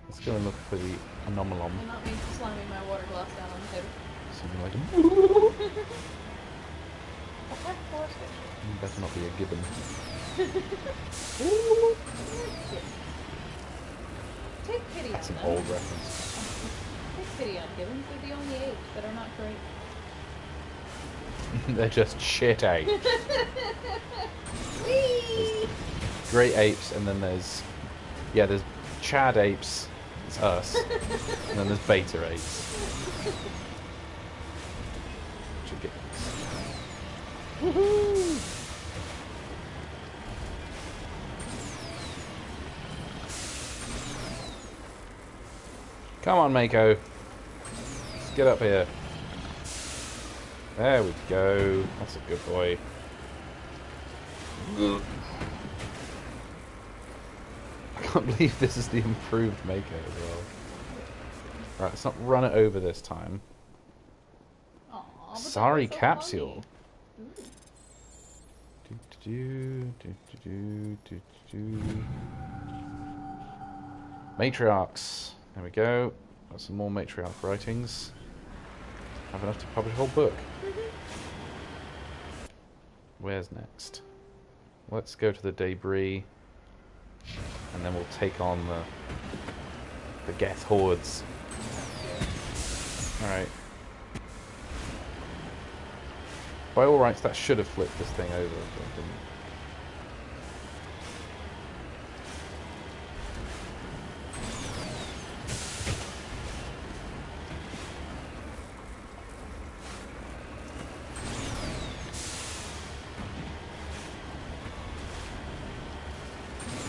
[SPEAKER 1] Let's go and look for the anomalon.
[SPEAKER 2] And not me slamming my water glass down on the table.
[SPEAKER 1] Something like
[SPEAKER 2] Attack force fish.
[SPEAKER 1] better not be a gibbon.
[SPEAKER 2] Take pity
[SPEAKER 1] That's
[SPEAKER 2] on
[SPEAKER 1] an
[SPEAKER 2] them.
[SPEAKER 1] old reference.
[SPEAKER 2] Take pity on gibbons. They're the only apes that are not great.
[SPEAKER 1] They're just shit apes.
[SPEAKER 2] Whee!
[SPEAKER 1] Great apes, and then there's Chad apes. It's us, and then there's beta apes. Should get woohoo! Come on, Mako. Let's get up here. There we go. That's a good boy. I can't believe this is the improved Mako as well. Right, let's not run it over this time.
[SPEAKER 2] Aw, but
[SPEAKER 1] Sorry,
[SPEAKER 2] that's so
[SPEAKER 1] capsule.
[SPEAKER 2] funny.
[SPEAKER 1] Matriarchs. There we go. Got some more matriarch writings. Have enough to publish a whole book. Where's next? Let's go to the debris, and then we'll take on the Geth hordes. All right. By all rights, that should have flipped this thing over, but it didn't.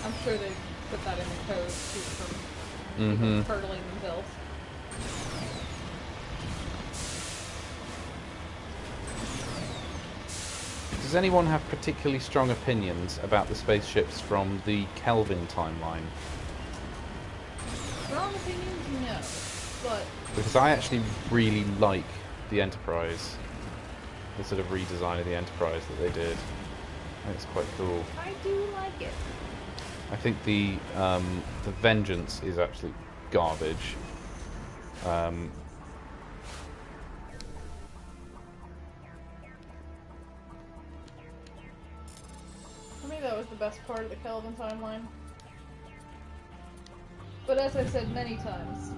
[SPEAKER 2] I'm sure they put that in the code to keep from
[SPEAKER 1] Mm-hmm.
[SPEAKER 2] hurtling themselves.
[SPEAKER 1] Does anyone have particularly strong opinions about the spaceships from the Kelvin timeline?
[SPEAKER 2] Strong opinions, no. But
[SPEAKER 1] Because I actually really like the Enterprise. The sort of redesign of the Enterprise that they did. I think it's quite cool.
[SPEAKER 2] I do like it.
[SPEAKER 1] I think the Vengeance is absolute garbage.
[SPEAKER 2] For me, that was the best part of the Kelvin timeline. But as I've said many times,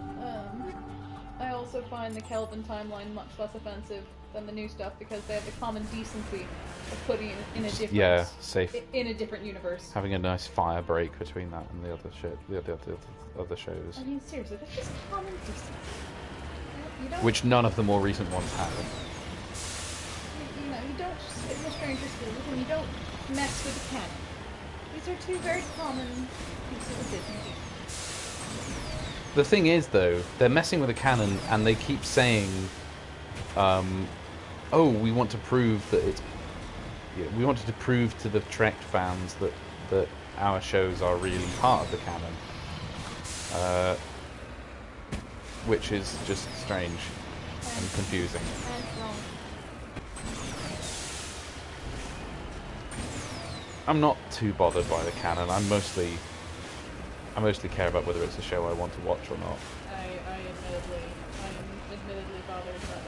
[SPEAKER 2] I also find the Kelvin timeline much less offensive than the new stuff because they have the common decency of putting it in a different,
[SPEAKER 1] safe.
[SPEAKER 2] In a different universe.
[SPEAKER 1] Having a nice fire break between that and the other shit, the other shows.
[SPEAKER 2] I mean, seriously, that's just common decency. You don't,
[SPEAKER 1] Which none of the more recent ones have.
[SPEAKER 2] you know, you don't just sit in a stranger's field and you don't mess with the canon. These are two very common pieces of Disney.
[SPEAKER 1] The thing is, though, they're messing with the canon and they keep saying, "Oh, we want to prove that it's." Yeah, we wanted to prove to the Trek fans that our shows are really part of the canon, which is just strange and confusing.
[SPEAKER 2] And wrong.
[SPEAKER 1] I'm not too bothered by the canon. I mostly care about whether it's a show I want to watch or not.
[SPEAKER 2] I'm admittedly bothered by it.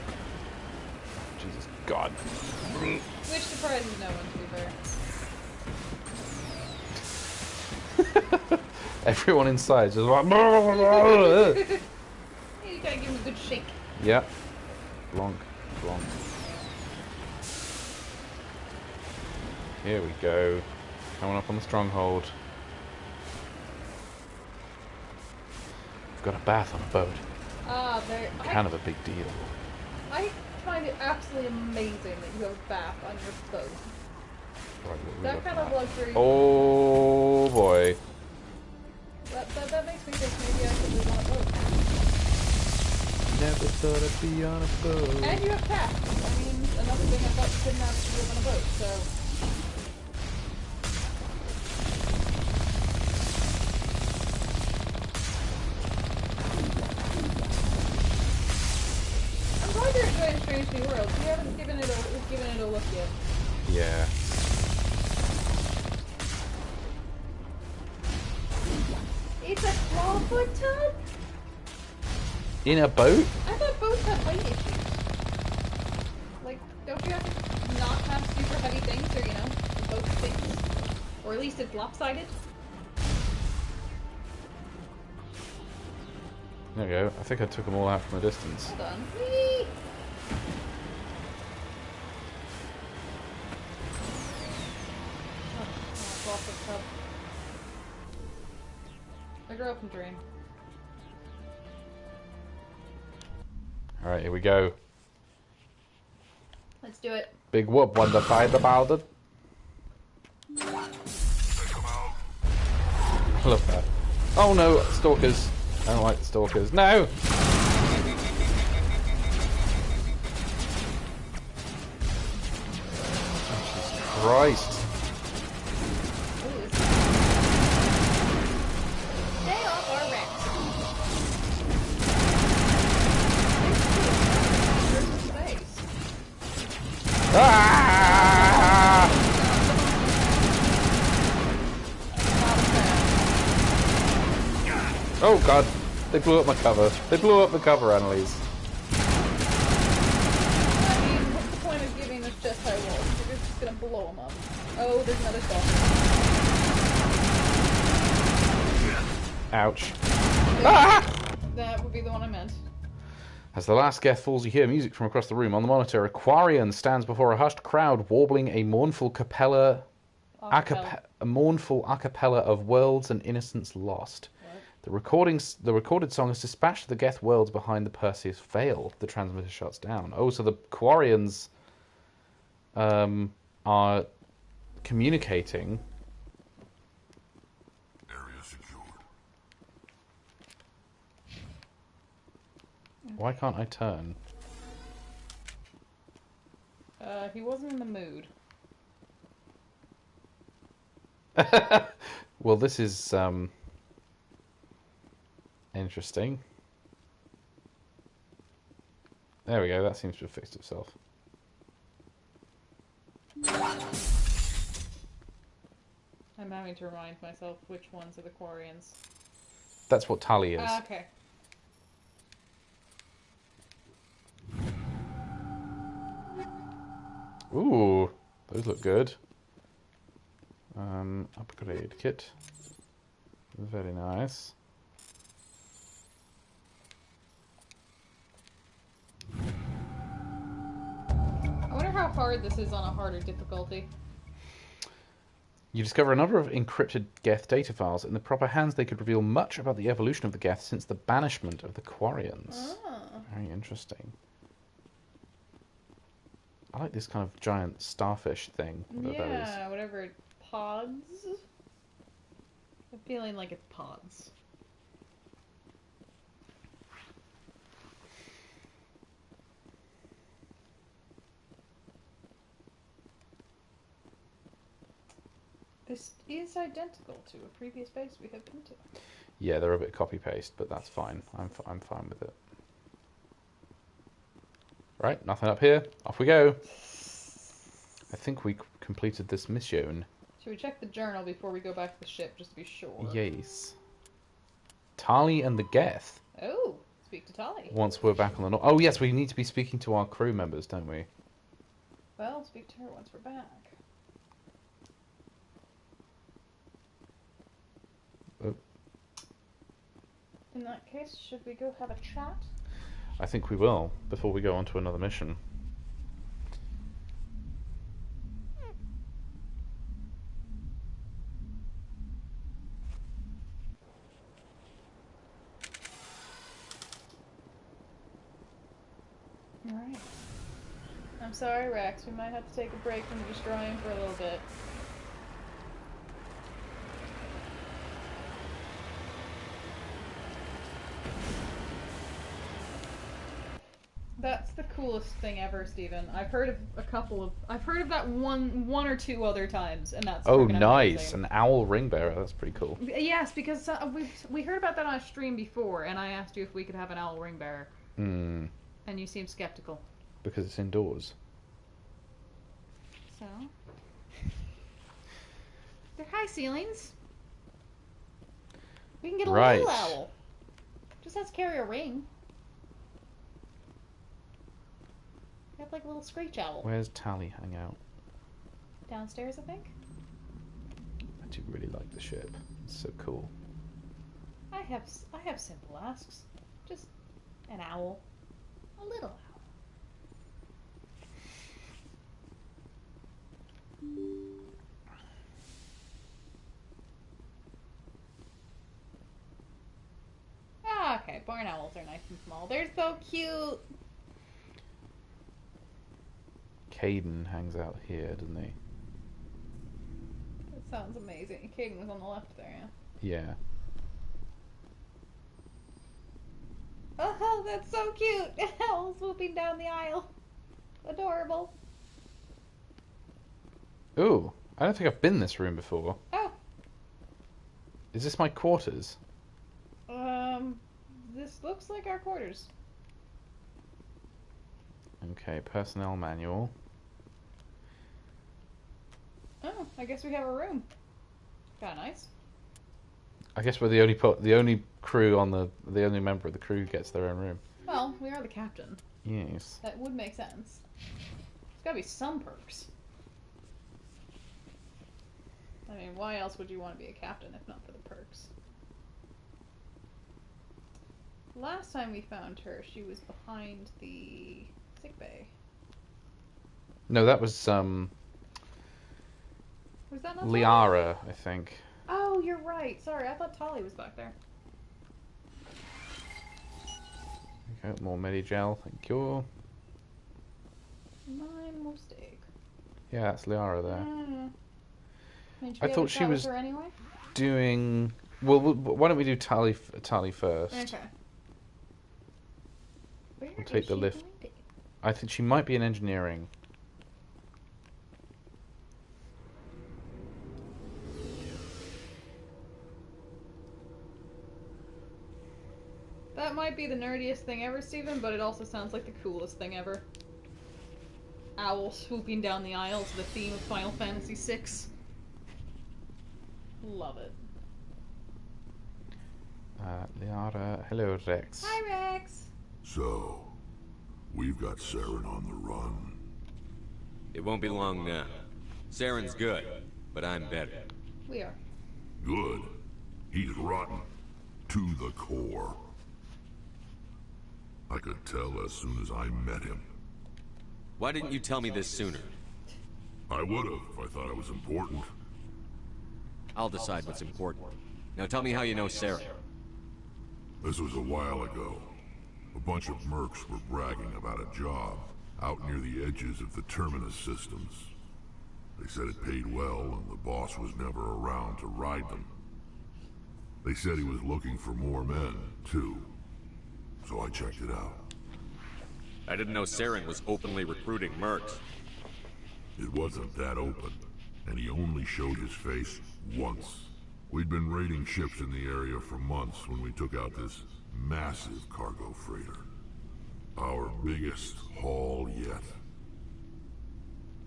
[SPEAKER 1] Jesus God.
[SPEAKER 2] Which surprises no one, to be fair.
[SPEAKER 1] Everyone inside just like.
[SPEAKER 2] You gotta give him a good shake.
[SPEAKER 1] Yep. Blonk, blonk. Here we go. Coming up on the stronghold. We've got a bath on a boat. Kind of a big deal.
[SPEAKER 2] I find it absolutely amazing that you have a bath on your boat.
[SPEAKER 1] Right, what are we
[SPEAKER 2] That
[SPEAKER 1] looking
[SPEAKER 2] kind of
[SPEAKER 1] at?
[SPEAKER 2] luxury.
[SPEAKER 1] Oh boy.
[SPEAKER 2] That makes me think maybe I should live on a boat.
[SPEAKER 1] Never thought I'd be on a boat.
[SPEAKER 2] And you have cats. I mean, another thing I thought you couldn't have is to live on a boat, so. I'm glad you're enjoying Strange New Worlds. We haven't given it a look yet.
[SPEAKER 1] Yeah.
[SPEAKER 2] It's a clawfoot tub?
[SPEAKER 1] In a boat?
[SPEAKER 2] I thought boats had weight issues. Like, don't you have to not have super heavy things or, you know, the boat sinks? Or at least it's lopsided?
[SPEAKER 1] There we go. I think I took them all out from a distance.
[SPEAKER 2] Hold on. Whee! Oh, clawfoot tub. I grew up in Dream.
[SPEAKER 1] Alright, here we go.
[SPEAKER 2] Let's do it.
[SPEAKER 1] Big whoop, wonder fight about it. I love that. Oh no, stalkers. I don't like the stalkers. No! Jesus Christ.
[SPEAKER 2] Stay off our wrecks. Space.
[SPEAKER 1] Ah! Oh god, they blew up my cover. They blew up the cover, Annalise.
[SPEAKER 2] I mean, what's the point of giving us just high walls? You're just gonna blow them up. Oh, there's another stalker.
[SPEAKER 1] Ouch. Ah!
[SPEAKER 2] That would be the one I meant.
[SPEAKER 1] As the last Geth falls, you hear music from across the room. On the monitor, Aquarian stands before a hushed crowd, warbling a mournful a mournful a cappella of worlds and innocence lost.
[SPEAKER 2] What?
[SPEAKER 1] The recorded song is dispatched to the Geth worlds behind the Perseus Veil. The transmitter shuts down. Oh, so the Quarians are communicating.
[SPEAKER 3] Area secured.
[SPEAKER 1] Why can't I turn?
[SPEAKER 2] He wasn't in the mood.
[SPEAKER 1] Well, this is interesting. There we go. That seems to have fixed itself.
[SPEAKER 2] I'm having to remind myself which ones are the Quarians.
[SPEAKER 1] That's what Tali is.
[SPEAKER 2] Okay.
[SPEAKER 1] Ooh, those look good. Upgrade kit. Very nice.
[SPEAKER 2] how hard this is on a harder difficulty.
[SPEAKER 1] You discover a number of encrypted Geth data files. In the proper hands, they could reveal much about the evolution of the Geth since the banishment of the Quarians.
[SPEAKER 2] Ah.
[SPEAKER 1] Very interesting. I like this kind of giant starfish thing. Whatever that is.
[SPEAKER 2] Yeah, whatever. Pods? I'm feeling like it's pods. This is identical to a previous base we have been to.
[SPEAKER 1] Yeah, they're a bit copy-paste, but that's fine. I'm fine with it. Right, nothing up here. Off we go. I think we completed this mission.
[SPEAKER 2] Should we check the journal before we go back to the ship, just to be sure?
[SPEAKER 1] Yes. Tali and the Geth.
[SPEAKER 2] Oh, speak to Tali.
[SPEAKER 1] Once we're back on the north. Oh, yes, we need to be speaking to our crew members, don't we?
[SPEAKER 2] Well, speak to her once we're back.
[SPEAKER 1] Oh.
[SPEAKER 2] In that case, should we go have a chat?
[SPEAKER 1] I think we will, before we go on to another mission.
[SPEAKER 2] Alright. I'm sorry, Rex. We might have to take a break from destroying for a little bit. That's the coolest thing ever, Steven. I've heard of a couple of... I've heard of that one or two other times, and that's
[SPEAKER 1] Oh,
[SPEAKER 2] freaking
[SPEAKER 1] nice.
[SPEAKER 2] amazing.
[SPEAKER 1] An owl ring bearer. That's pretty cool.
[SPEAKER 2] Yes, because we heard about that on a stream before, and I asked you if we could have an owl ring bearer.
[SPEAKER 1] Hmm.
[SPEAKER 2] And you seemed skeptical.
[SPEAKER 1] Because it's indoors.
[SPEAKER 2] So? They're high ceilings. We can get a
[SPEAKER 1] Right.
[SPEAKER 2] little owl. Just has to carry a ring. We have like a little screech owl.
[SPEAKER 1] Where's Tali hang out?
[SPEAKER 2] Downstairs, I think.
[SPEAKER 1] I do really like the ship. It's so cool.
[SPEAKER 2] I have simple asks. Just an owl. A little owl. Ah, okay. Barn owls are nice and small. They're so cute.
[SPEAKER 1] Caden hangs out here, doesn't he?
[SPEAKER 2] That sounds amazing. Kaden was on the left there, yeah.
[SPEAKER 1] Yeah.
[SPEAKER 2] Oh, that's so cute! Owl swooping down the aisle. Adorable.
[SPEAKER 1] Ooh, I don't think I've been in this room before.
[SPEAKER 2] Oh,
[SPEAKER 1] Is this my quarters?
[SPEAKER 2] this looks like our quarters.
[SPEAKER 1] Okay, personnel manual.
[SPEAKER 2] Oh, I guess we have a room. Kinda nice.
[SPEAKER 1] I guess we're the only crew on the only member of the crew who gets their own room.
[SPEAKER 2] Well, we are the captain.
[SPEAKER 1] Yes.
[SPEAKER 2] That would make sense. There's gotta be some perks. I mean, why else would you want to be a captain if not for the perks? Last time we found her, she was behind the sickbay.
[SPEAKER 1] No, that was
[SPEAKER 2] Was that not Tali?
[SPEAKER 1] Liara, I think.
[SPEAKER 2] Oh, you're right. Sorry, I thought Tali was back there.
[SPEAKER 1] Okay, more Medigel, thank you.
[SPEAKER 2] My mistake.
[SPEAKER 1] Yeah, that's Liara there.
[SPEAKER 2] I
[SPEAKER 1] thought she was
[SPEAKER 2] her anyway.
[SPEAKER 1] Doing well. Why don't we do Tali first?
[SPEAKER 2] Okay. Where
[SPEAKER 1] We'll take
[SPEAKER 2] is
[SPEAKER 1] the
[SPEAKER 2] she
[SPEAKER 1] lift.
[SPEAKER 2] going to?
[SPEAKER 1] I think she might be in engineering.
[SPEAKER 2] That might be the nerdiest thing ever, Steven, but it also sounds like the coolest thing ever. Owl swooping down the aisles, the theme of Final Fantasy VI. Love it.
[SPEAKER 1] Liara, hello Rex.
[SPEAKER 2] Hi, Rex!
[SPEAKER 3] So, we've got Saren on the run.
[SPEAKER 5] It won't be long now. Saren's good, but I'm better.
[SPEAKER 2] We are.
[SPEAKER 3] Good. He's rotten. To the core. I could tell as soon as I met him.
[SPEAKER 5] Why didn't you tell me this sooner?
[SPEAKER 3] I would have if I thought it was important.
[SPEAKER 5] I'll decide what's important. Now tell me how you know Sarah.
[SPEAKER 3] This was a while ago. A bunch of mercs were bragging about a job out near the edges of the Terminus systems. They said it paid well and the boss was never around to ride them. They said he was looking for more men, too. So I checked it out.
[SPEAKER 5] I didn't know Saren was openly recruiting mercs.
[SPEAKER 3] It wasn't that open, and he only showed his face once. We'd been raiding ships in the area for months when we took out this massive cargo freighter. Our biggest haul yet.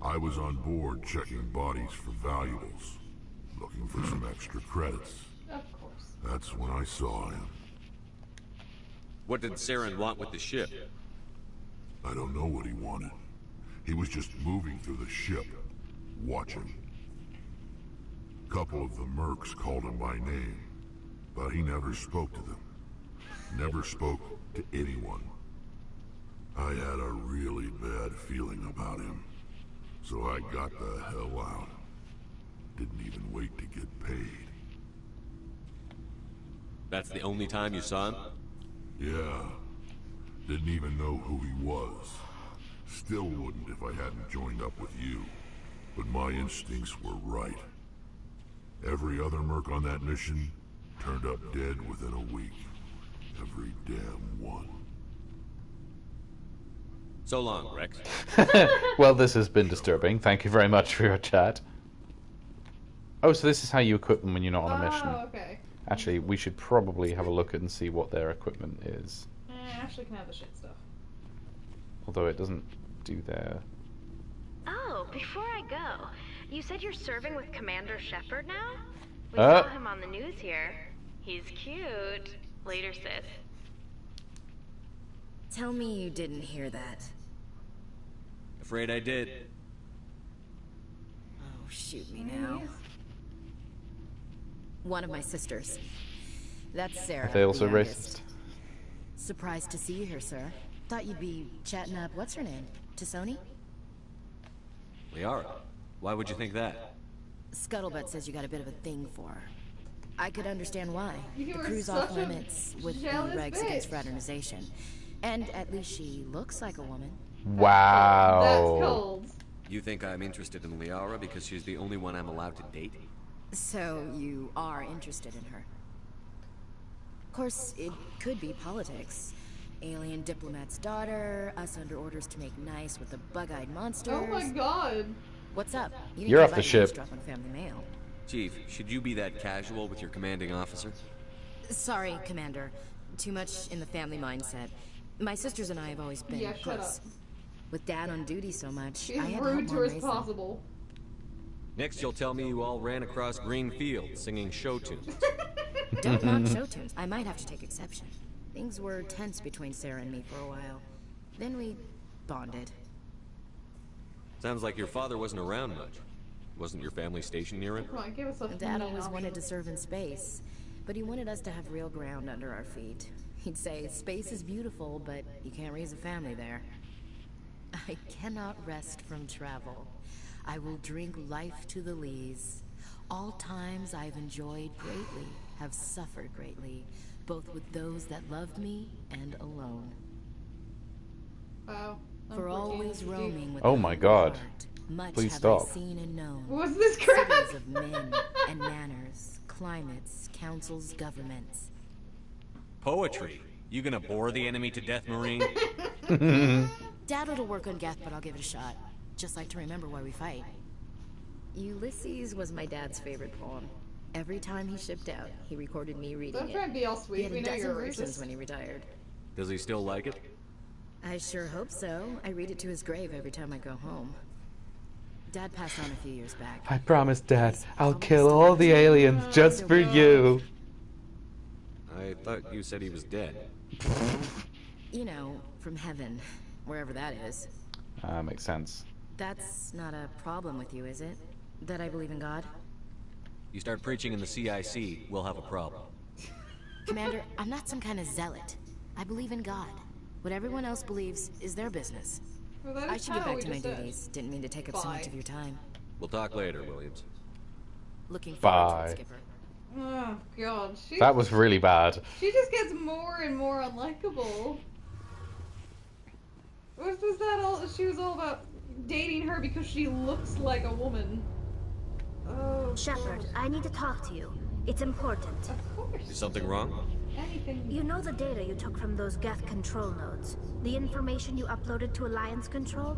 [SPEAKER 3] I was on board checking bodies for valuables, looking for some extra credits.
[SPEAKER 2] Of course.
[SPEAKER 3] That's when I saw him.
[SPEAKER 5] What did Saren want with the ship?
[SPEAKER 3] I don't know what he wanted. He was just moving through the ship, watching. Couple of the mercs called him by name, but he never spoke to them. Never spoke to anyone. I had a really bad feeling about him, so I got the hell out. Didn't even wait to get paid.
[SPEAKER 5] That's the only time you saw him?
[SPEAKER 3] Yeah. Didn't even know who he was. Still wouldn't if I hadn't joined up with you. But my instincts were right. Every other merc on that mission turned up dead within a week. Every damn one.
[SPEAKER 5] So long, Rex.
[SPEAKER 1] Well, this has been disturbing. Thank you very much for your chat. Oh, so this is how you equip them when you're not on a mission.
[SPEAKER 2] Oh, okay.
[SPEAKER 1] Actually, we should probably have a look at and see what their equipment is.
[SPEAKER 2] Ashley can have the shit stuff.
[SPEAKER 1] Although it doesn't do their...
[SPEAKER 4] Oh, before I go, you said you're serving with Commander Shepard now? We
[SPEAKER 1] Uh.
[SPEAKER 4] saw him on the news here. He's cute. Later, sis.
[SPEAKER 6] Tell me you didn't hear that.
[SPEAKER 5] Afraid I did.
[SPEAKER 6] Oh, shoot me now. One of my sisters. That's Sarah.
[SPEAKER 1] Are they also
[SPEAKER 6] the youngest.
[SPEAKER 1] racist?
[SPEAKER 6] Surprised to see you here, sir. Thought you'd be chatting up, what's her name? Tassoni?
[SPEAKER 5] Liara. Why would you think that?
[SPEAKER 6] Scuttlebutt says you got a bit of a thing for her. I could understand why.
[SPEAKER 2] You
[SPEAKER 6] The
[SPEAKER 2] are
[SPEAKER 6] crew's
[SPEAKER 2] such
[SPEAKER 6] off
[SPEAKER 2] a
[SPEAKER 6] limits with the
[SPEAKER 2] jealous
[SPEAKER 6] regs against
[SPEAKER 2] bitch.
[SPEAKER 6] fraternization. And at least she looks like a woman.
[SPEAKER 1] Wow.
[SPEAKER 2] That's cold.
[SPEAKER 5] You think I'm interested in Liara because she's the only one I'm allowed to date?
[SPEAKER 6] So you are interested in her. Of course, it could be politics. Alien diplomat's daughter, us under orders to make nice with the bug-eyed monsters.
[SPEAKER 2] Oh my god.
[SPEAKER 6] What's up? You
[SPEAKER 1] You're
[SPEAKER 6] didn't
[SPEAKER 1] off the
[SPEAKER 6] invite me to
[SPEAKER 1] ship.
[SPEAKER 6] drop on Family Mail.
[SPEAKER 5] Chief, should you be that casual with your commanding officer?
[SPEAKER 6] Sorry, Commander. Too much in the family mindset. My sisters and I have always been
[SPEAKER 2] Yeah, shut
[SPEAKER 6] close.
[SPEAKER 2] up.
[SPEAKER 6] With Dad on duty so much,
[SPEAKER 2] Be
[SPEAKER 6] I
[SPEAKER 2] as
[SPEAKER 6] had
[SPEAKER 2] rude
[SPEAKER 6] help
[SPEAKER 2] to
[SPEAKER 6] mom
[SPEAKER 2] her as
[SPEAKER 6] raise them.
[SPEAKER 2] possible.
[SPEAKER 5] Next you'll tell me you all ran across green fields singing show tunes.
[SPEAKER 6] Don't knock show tunes. I might have to take exception. Things were tense between Sarah and me for a while. Then we bonded.
[SPEAKER 5] Sounds like your father wasn't around much. Wasn't your family stationed near it?
[SPEAKER 2] Come on, give us a
[SPEAKER 6] Dad
[SPEAKER 2] main
[SPEAKER 6] always
[SPEAKER 2] option.
[SPEAKER 6] wanted to serve in space, but he wanted us to have real ground under our feet. He'd say, space is beautiful, but you can't raise a family there. I cannot rest from travel. I will drink life to the lees. All times I've enjoyed greatly, have suffered greatly, both with those that loved me and alone.
[SPEAKER 2] Wow.
[SPEAKER 6] For always
[SPEAKER 2] Unfortunate.
[SPEAKER 6] roaming with
[SPEAKER 1] Oh
[SPEAKER 6] a
[SPEAKER 1] my
[SPEAKER 6] human
[SPEAKER 1] God.
[SPEAKER 6] heart, much
[SPEAKER 1] Please
[SPEAKER 6] have
[SPEAKER 1] stop.
[SPEAKER 6] I seen and known.
[SPEAKER 2] What's this crap?
[SPEAKER 6] Cities of men and manners, climates, councils, governments.
[SPEAKER 5] Poetry. You gonna bore the enemy to death, Marine?
[SPEAKER 6] Dad will work on Geth, but I'll give it a shot. Just like to remember why we fight. Ulysses was my dad's favorite poem. Every time he shipped out, he recorded me reading
[SPEAKER 2] Don't
[SPEAKER 6] it.
[SPEAKER 2] try and be all
[SPEAKER 6] He
[SPEAKER 2] sweet.
[SPEAKER 6] had
[SPEAKER 2] We
[SPEAKER 6] a
[SPEAKER 2] know
[SPEAKER 6] dozen
[SPEAKER 2] you're a
[SPEAKER 6] versions
[SPEAKER 2] racist.
[SPEAKER 6] when he retired.
[SPEAKER 5] Does he still like it?
[SPEAKER 6] I sure hope so. I read it to his grave every time I go home. Dad passed on a few years back.
[SPEAKER 1] I promise, Dad, I'll kill all the aliens just for you.
[SPEAKER 5] I thought you said he was dead.
[SPEAKER 6] You know, from heaven, wherever that is.
[SPEAKER 1] Makes sense.
[SPEAKER 6] That's not a problem with you, is it? That I believe in God?
[SPEAKER 5] You start preaching in the CIC, we'll have a problem.
[SPEAKER 6] Commander, I'm not some kind of zealot. I believe in God. What everyone else believes is their business.
[SPEAKER 2] Well, that
[SPEAKER 6] I
[SPEAKER 2] is
[SPEAKER 6] should get
[SPEAKER 2] how
[SPEAKER 6] back
[SPEAKER 2] we
[SPEAKER 6] to my
[SPEAKER 2] just said.
[SPEAKER 6] duties. Didn't mean to take up so much
[SPEAKER 2] Bye.
[SPEAKER 6] of your time.
[SPEAKER 5] We'll talk later, Williams.
[SPEAKER 6] Looking forward to
[SPEAKER 1] Bye.
[SPEAKER 6] it, Skipper.
[SPEAKER 2] Oh god,
[SPEAKER 1] That was really bad.
[SPEAKER 2] she just gets more and more unlikable. Was that all? She was all about dating her because she looks like a woman. Oh,
[SPEAKER 4] Shepard,
[SPEAKER 2] God.
[SPEAKER 4] I need to talk to you. It's important.
[SPEAKER 2] Of course.
[SPEAKER 5] Is something wrong?
[SPEAKER 2] Anything.
[SPEAKER 4] You know the data you took from those Geth control nodes? The information you uploaded to Alliance Control?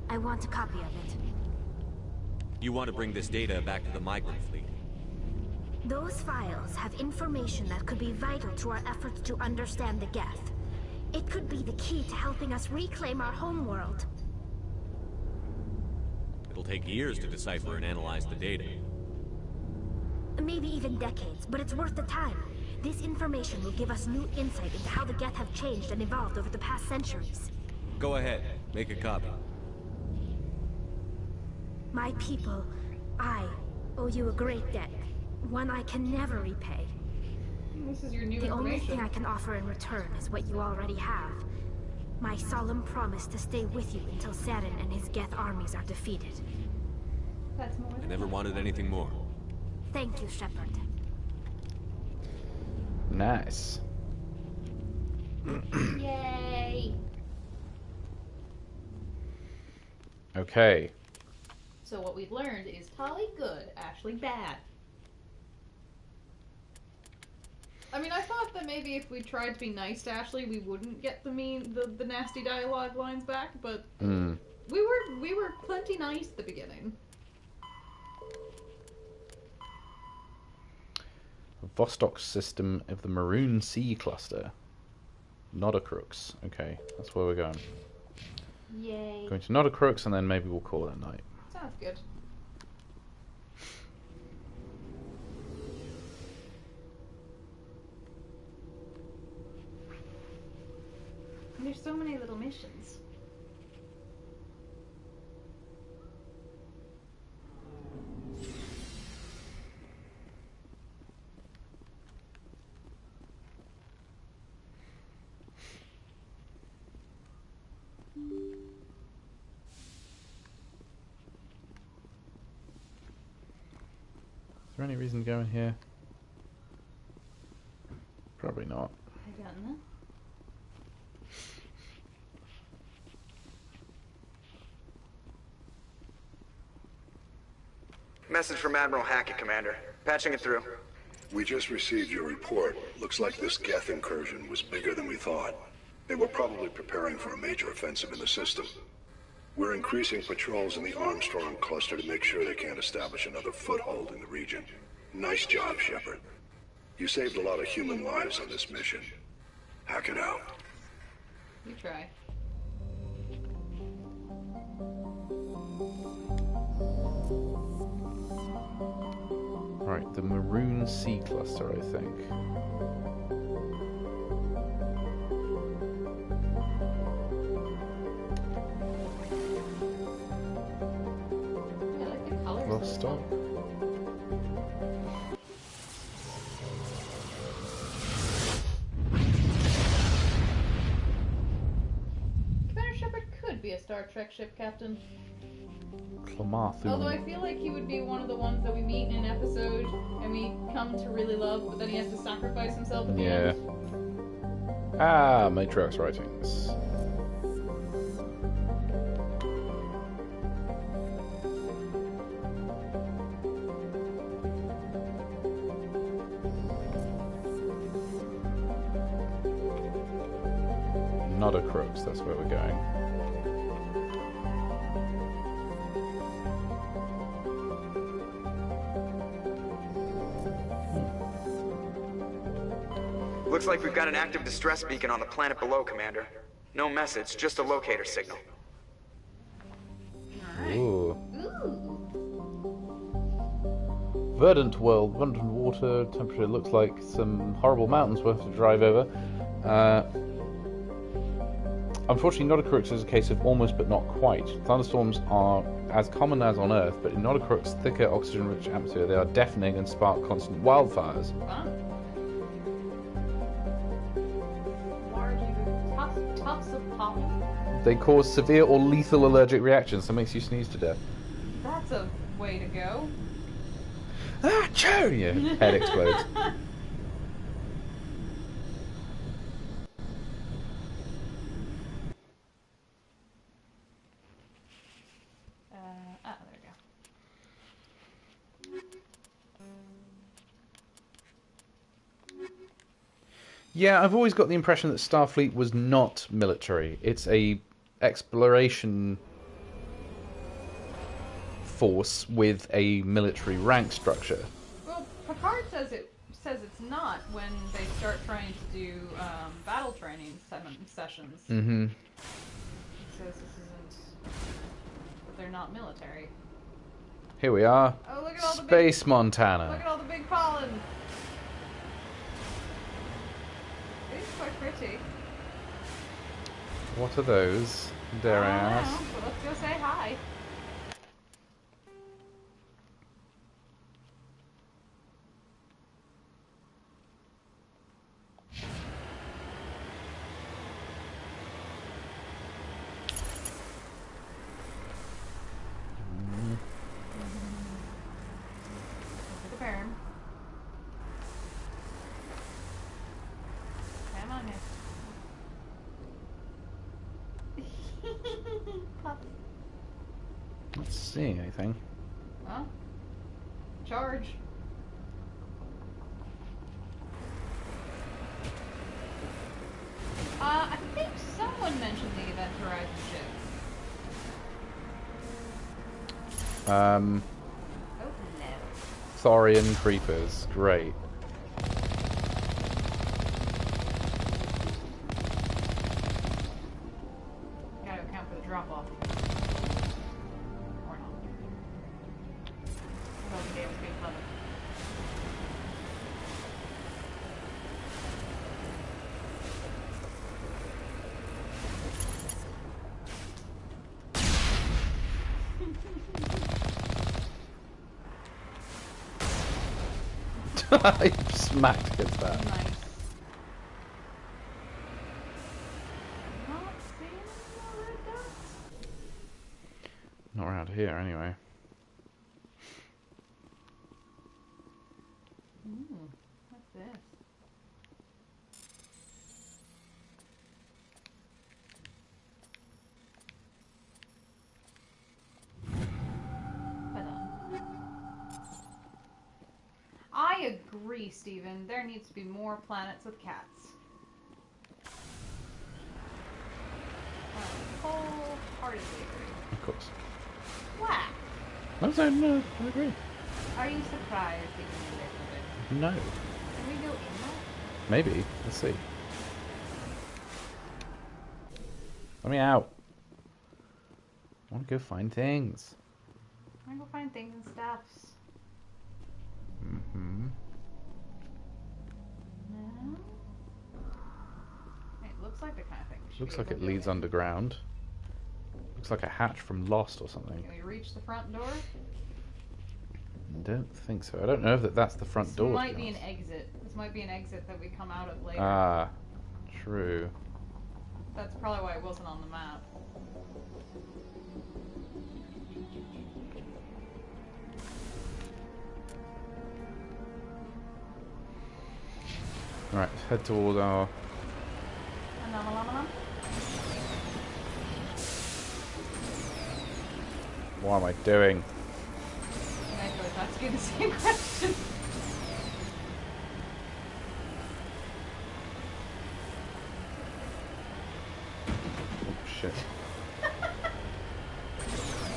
[SPEAKER 4] I want a copy of it.
[SPEAKER 5] You want to bring this data back to the migrant fleet?
[SPEAKER 4] Those files have information that could be vital to our efforts to understand the Geth. It could be the key to helping us reclaim our homeworld.
[SPEAKER 5] It'll take years to decipher and analyze the data.
[SPEAKER 4] Maybe even decades, but it's worth the time. This information will give us new insight into how the Geth have changed and evolved over the past centuries.
[SPEAKER 5] Go ahead, make a copy.
[SPEAKER 4] My people, I owe you a great debt. One I can never repay.
[SPEAKER 2] This is your new
[SPEAKER 4] The only
[SPEAKER 2] information.
[SPEAKER 4] thing I can offer in return is what you already have. My solemn promise to stay with you until Saturn and his Geth armies are defeated.
[SPEAKER 2] That's more
[SPEAKER 5] I
[SPEAKER 2] than
[SPEAKER 5] never wanted anything more.
[SPEAKER 4] Thank you, Shepard.
[SPEAKER 1] Nice.
[SPEAKER 2] Yay!
[SPEAKER 1] Okay.
[SPEAKER 2] So what we've learned is Tali good, Ashley bad. I mean, I thought that maybe if we tried to be nice to Ashley, we wouldn't get the nasty dialogue lines back, but we were plenty nice at the beginning.
[SPEAKER 1] Vostok system of the Maroon Sea cluster. Nodacrux. Okay, that's where we're going.
[SPEAKER 2] Yay.
[SPEAKER 1] Going to Nodacrux and then maybe we'll call it a night.
[SPEAKER 2] Sounds good. And there's so many little missions.
[SPEAKER 1] Is there any reason to go in here? Probably not.
[SPEAKER 2] I don't know.
[SPEAKER 7] Message from Admiral Hackett, Commander. Patching it through.
[SPEAKER 8] We just received your report. Looks like this Geth incursion was bigger than we thought. They were probably preparing for a major offensive in the system. We're increasing patrols in the Armstrong cluster to make sure they can't establish another foothold in the region. Nice job, Shepard. You saved a lot of human lives on this mission. Hack it out.
[SPEAKER 2] You try.
[SPEAKER 1] Right, the Maroon Sea cluster, I think.
[SPEAKER 2] I like the colors.
[SPEAKER 1] Vostok.
[SPEAKER 2] Commander Shepard could be a Star Trek ship captain.
[SPEAKER 1] Klamarthun.
[SPEAKER 2] Although I feel like he would be one of the ones that we meet in an episode and we come to really love, but then he has to sacrifice himself at the
[SPEAKER 1] Yeah.
[SPEAKER 2] end.
[SPEAKER 1] Ah, Matriarch's writings. Nodacrux, that's where we're going.
[SPEAKER 7] Looks like we've got an active distress beacon on the planet below, Commander. No message, just a locator signal.
[SPEAKER 2] Alright.
[SPEAKER 1] Ooh.
[SPEAKER 2] Ooh.
[SPEAKER 1] Verdant world, verdant water, temperature looks like some horrible mountains we'll have to drive over. Unfortunately, Nodacrux is a case of almost but not quite. Thunderstorms are as common as on Earth, but in Nodacrux' thicker oxygen-rich atmosphere, they are deafening and spark constant wildfires.
[SPEAKER 2] Fun. Large tufts of pollen.
[SPEAKER 1] They cause severe or lethal allergic reactions that makes you sneeze to death.
[SPEAKER 2] That's a way to go.
[SPEAKER 1] Ah, choo! Your head explodes.
[SPEAKER 2] There we go.
[SPEAKER 1] Yeah, I've always got the impression that Starfleet was not military. It's a exploration force with a military rank structure.
[SPEAKER 2] Well, Picard says it's not when they start trying to do battle training sessions.
[SPEAKER 1] Mm-hmm.
[SPEAKER 2] He says this isn't. That they're not military.
[SPEAKER 1] Here we are.
[SPEAKER 2] Oh, look at all the
[SPEAKER 1] Space
[SPEAKER 2] Look
[SPEAKER 1] Montana.
[SPEAKER 2] at all the big pollen. It's quite pretty.
[SPEAKER 1] What are those? Dare I
[SPEAKER 2] I don't
[SPEAKER 1] ask?
[SPEAKER 2] know, but let's go say hi. Look at the parent. Come on here. Puppy.
[SPEAKER 1] Not seeing anything.
[SPEAKER 2] Huh? Charge. I think someone mentioned the Event Horizon ship. Oh no.
[SPEAKER 1] Thorian creepers. Great.
[SPEAKER 2] Gotta account for the drop off. Or not. Well, the game's being clever.
[SPEAKER 1] I smacked against that.
[SPEAKER 2] Nice. Not seeing any red dots?
[SPEAKER 1] Not around here, anyway.
[SPEAKER 2] What's this? I agree, Steven. There needs to be more planets with cats. I wholeheartedly agree.
[SPEAKER 1] Of course.
[SPEAKER 2] Wow.
[SPEAKER 1] No, I agree.
[SPEAKER 2] Are you surprised even a little bit?
[SPEAKER 1] No.
[SPEAKER 2] Can we go in there?
[SPEAKER 1] Maybe. Let's see. Let me out. I want to go find things.
[SPEAKER 2] I'm gonna go find things and stuffs.
[SPEAKER 1] Mm-hmm.
[SPEAKER 2] No? It looks like the kind of thing we should
[SPEAKER 1] Looks
[SPEAKER 2] be
[SPEAKER 1] like
[SPEAKER 2] able
[SPEAKER 1] it
[SPEAKER 2] to
[SPEAKER 1] leads
[SPEAKER 2] do.
[SPEAKER 1] underground. Looks like a hatch from Lost or something.
[SPEAKER 2] Can we reach the front door?
[SPEAKER 1] Don't think so. I don't know if that's the front
[SPEAKER 2] This
[SPEAKER 1] door.
[SPEAKER 2] might
[SPEAKER 1] to
[SPEAKER 2] be an
[SPEAKER 1] honest.
[SPEAKER 2] exit. This might be an exit that we come out of later.
[SPEAKER 1] Ah, true.
[SPEAKER 2] That's probably why it wasn't on the map.
[SPEAKER 1] Alright, head towards our... What am I doing?
[SPEAKER 2] I was asking the same question.
[SPEAKER 1] Oh, shit.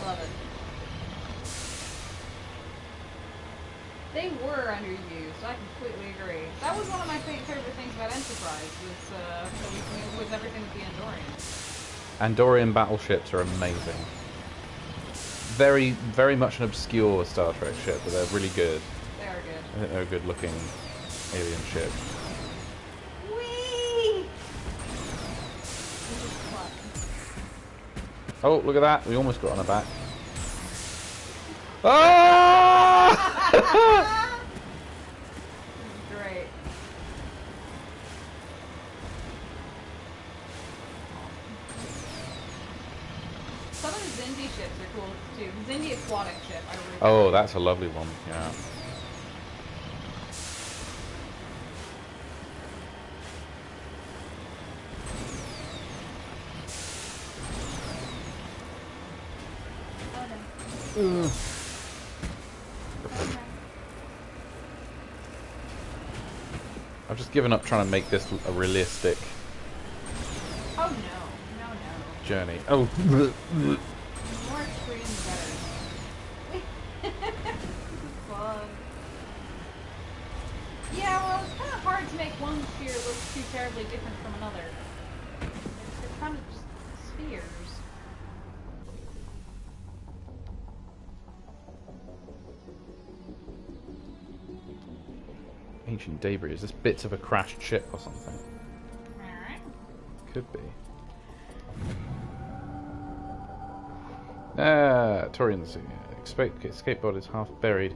[SPEAKER 2] Love it. They were underused. I completely agree. That was one of my favorite things about Enterprise was everything with the Andorians.
[SPEAKER 1] Andorian battleships are amazing. Very, very much an obscure Star Trek ship, but they're really good.
[SPEAKER 2] They are good.
[SPEAKER 1] I think they're a good looking alien ship.
[SPEAKER 2] Whee!
[SPEAKER 1] Oh, look at that. We almost got on her back. Ah!
[SPEAKER 2] Great. Some of the Zindi ships are cool too. The Zindi aquatic ship, I really
[SPEAKER 1] Oh, that's a lovely one. Yeah. I've just given up trying to make this a realistic
[SPEAKER 2] Oh no, no, no.
[SPEAKER 1] journey. Oh.
[SPEAKER 2] The more extreme, the better. This is fun. Yeah, well, it's kind of hard to make one sphere look too terribly different from another. They're kind of just spheres.
[SPEAKER 1] Ancient debris. Is this bits of a crashed ship or something?
[SPEAKER 2] Alright.
[SPEAKER 1] Could be. Torian's escape pod is half buried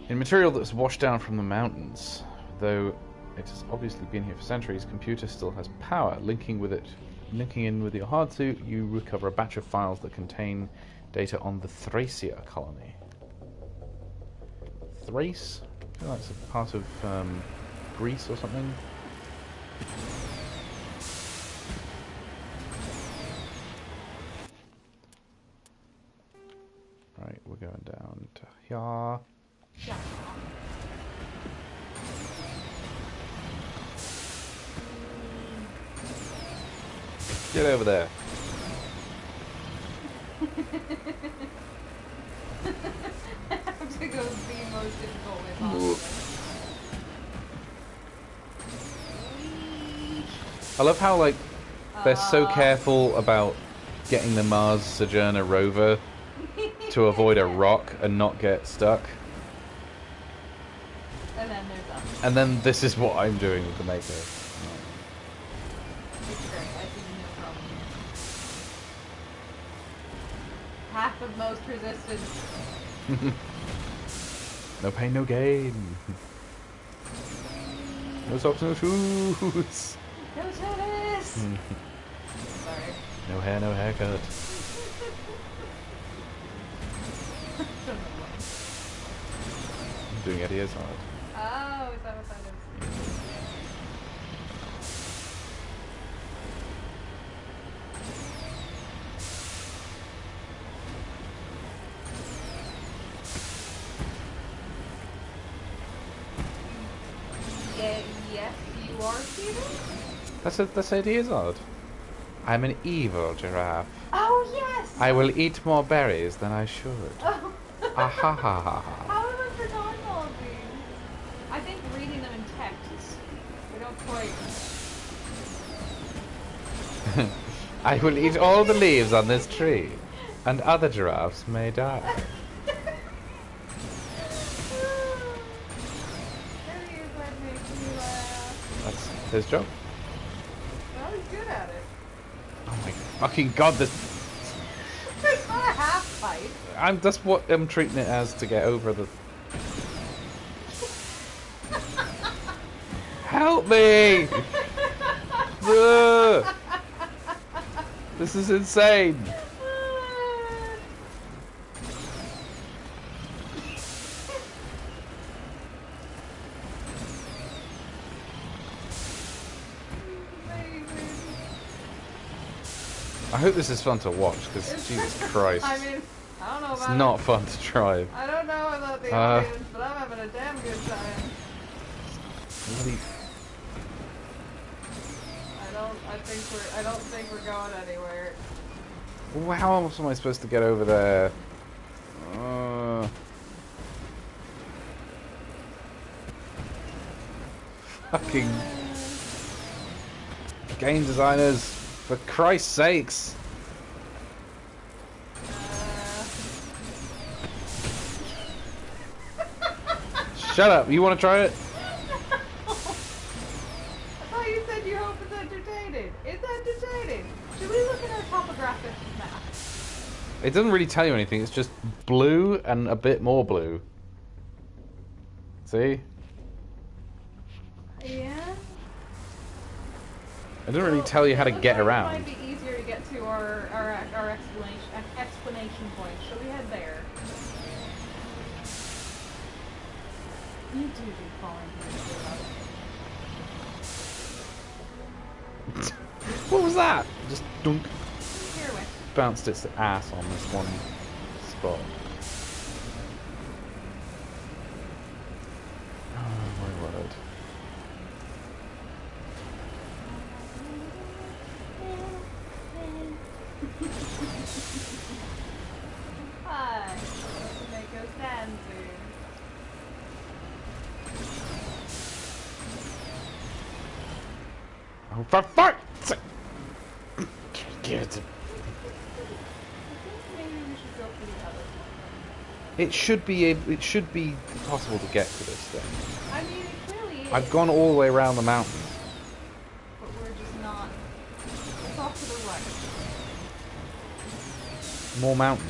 [SPEAKER 1] in material that was washed down from the mountains. Though it has obviously been here for centuries, computer still has power. Linking in with your hard suit, you recover a batch of files that contain data on the Thracia colony. Thrace? I feel like it's a part of Greece or something. Right, we're going down to here.
[SPEAKER 2] Yeah.
[SPEAKER 1] Get over there.
[SPEAKER 2] I have to go the most difficult way possible.
[SPEAKER 1] I love how, like, they're so careful about getting the Mars Sojourner rover to avoid a rock and not get stuck.
[SPEAKER 2] And then they're done.
[SPEAKER 1] And then this is what I'm doing with the Maker.
[SPEAKER 2] It's great. I see no problem here. Path of most resistance.
[SPEAKER 1] No pain, no gain. No socks, no shoes.
[SPEAKER 2] No tennis! Sorry.
[SPEAKER 1] No hair, no haircut. I'm doing Eddie Izzard.
[SPEAKER 2] Oh, is that what that is? Yes, you are, Steven?
[SPEAKER 1] That's Eddie Izzard. I'm an evil giraffe.
[SPEAKER 2] Oh, yes!
[SPEAKER 1] I will eat more berries than I should.
[SPEAKER 2] Oh.
[SPEAKER 1] Ah ha ha ha ha.
[SPEAKER 2] How have I forgotten all of these? I think reading them in text, we don't quite...
[SPEAKER 1] I will eat all the leaves on this tree, and other giraffes may die. That's his job.
[SPEAKER 2] Well, he's good at it.
[SPEAKER 1] Oh my fucking god, this...
[SPEAKER 2] It's not a half fight.
[SPEAKER 1] That's what I'm treating it as to get over the... Help me! Ugh. This is insane. I hope this is fun to watch, because Jesus Christ.
[SPEAKER 2] I mean, I don't know about
[SPEAKER 1] It's not fun to drive.
[SPEAKER 2] I don't know about the audience, but I'm having a damn good time.
[SPEAKER 1] Bloody...
[SPEAKER 2] I don't think we're going anywhere.
[SPEAKER 1] Well, how else am I supposed to get over there? Fucking game designers, for Christ's sakes! Shut up! You want to try it?
[SPEAKER 2] I thought you said you hope it's entertaining. It's entertaining. Should we look at our topographic map?
[SPEAKER 1] It doesn't really tell you anything. It's just blue and a bit more blue. See?
[SPEAKER 2] Yeah.
[SPEAKER 1] It doesn't really tell you how to
[SPEAKER 2] Looks
[SPEAKER 1] get
[SPEAKER 2] like
[SPEAKER 1] around.
[SPEAKER 2] It might be easier to get get to our explanation point. Shall we head there? You do falling through.
[SPEAKER 1] What was that? Just dunk.
[SPEAKER 2] Here we.
[SPEAKER 1] Bounced its ass on this one spot. Oh my word.
[SPEAKER 2] Hi. Make us dancing.
[SPEAKER 1] Oh, for fuck's sake! Get it.
[SPEAKER 2] Maybe we should go for the other one.
[SPEAKER 1] It should be possible to get to this thing.
[SPEAKER 2] I mean, it clearly is.
[SPEAKER 1] I've gone all the way around the mountain.
[SPEAKER 2] But we're just not. It's off to the right.
[SPEAKER 1] More mountain.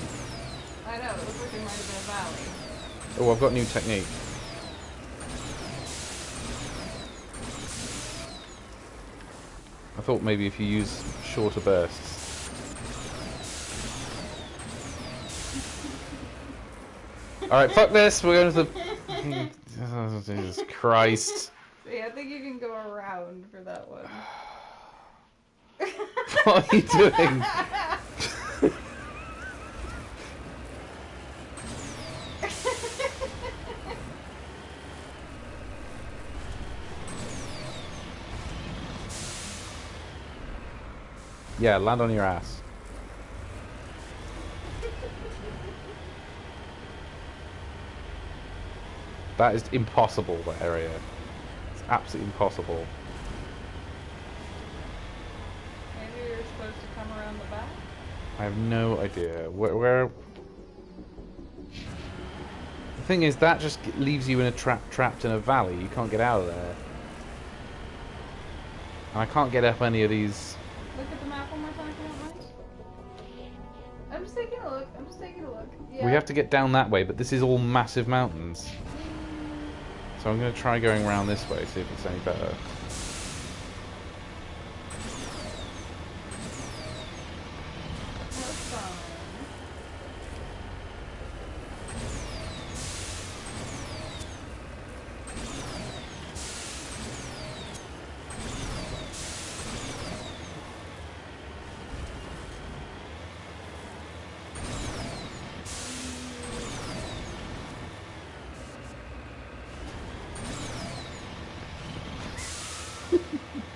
[SPEAKER 2] I know, it looks like there might have been a valley.
[SPEAKER 1] Oh, I've got a new technique. I thought maybe if you use shorter bursts. Alright, fuck this, we're going to the... Oh, Jesus Christ.
[SPEAKER 2] See, I think you can go around for that one.
[SPEAKER 1] What are you doing? Yeah, land on your ass. That is impossible, that area. It's absolutely impossible.
[SPEAKER 2] Maybe you're supposed to come around the back?
[SPEAKER 1] I have no idea. Where... The thing is, that just leaves you in a trapped in a valley. You can't get out of there. And I can't get up any of these...
[SPEAKER 2] Look at the map one more time, if you don't mind. I'm just taking a look. I'm just taking a look. Yeah.
[SPEAKER 1] We have to get down that way, but this is all massive mountains. So I'm going to try going around this way, see if it's any better.
[SPEAKER 2] That's fine.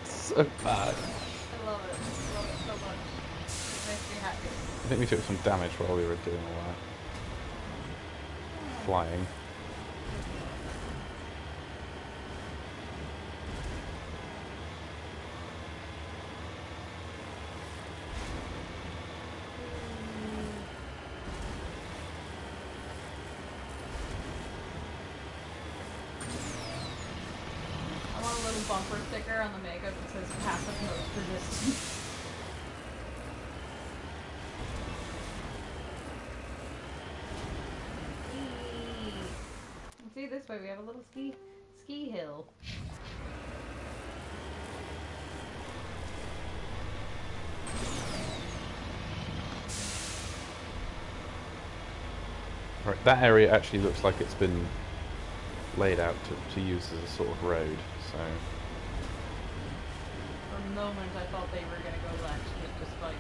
[SPEAKER 1] So bad.
[SPEAKER 2] I love it. I love it so much. It makes me happy.
[SPEAKER 1] I think we took some damage while we were doing all that. Flying.
[SPEAKER 2] I want a little bumper sticker on the makeup that says passive most resistance. See, this way we have a little ski hill.
[SPEAKER 1] Right, that area actually looks like it's been laid out to use as a sort of road, so...
[SPEAKER 2] For a moment I thought they were going to go left, but despite it.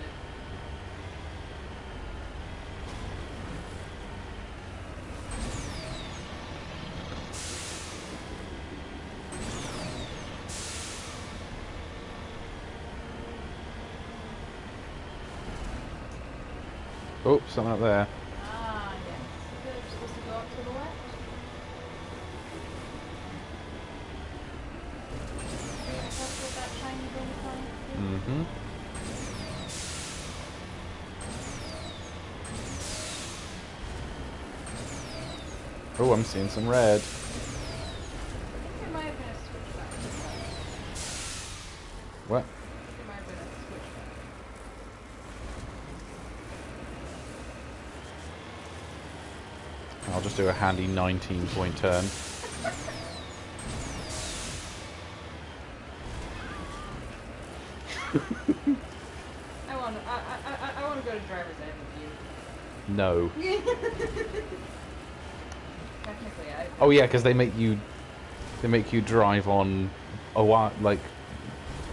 [SPEAKER 1] Oh, something up there.
[SPEAKER 2] Ah, yes. Is it supposed to go up to the left? That's what that shiny thing is on.
[SPEAKER 1] Mm-hmm. Oh, I'm seeing some red.
[SPEAKER 2] I think there might have been a switchback this time.
[SPEAKER 1] What?
[SPEAKER 2] I think there might have been a switchback.
[SPEAKER 1] I'll just do a handy 19-point turn.
[SPEAKER 2] I want to go to driver's ed with you.
[SPEAKER 1] No.
[SPEAKER 2] Technically, I.
[SPEAKER 1] Oh yeah, because they make you drive on Oahu.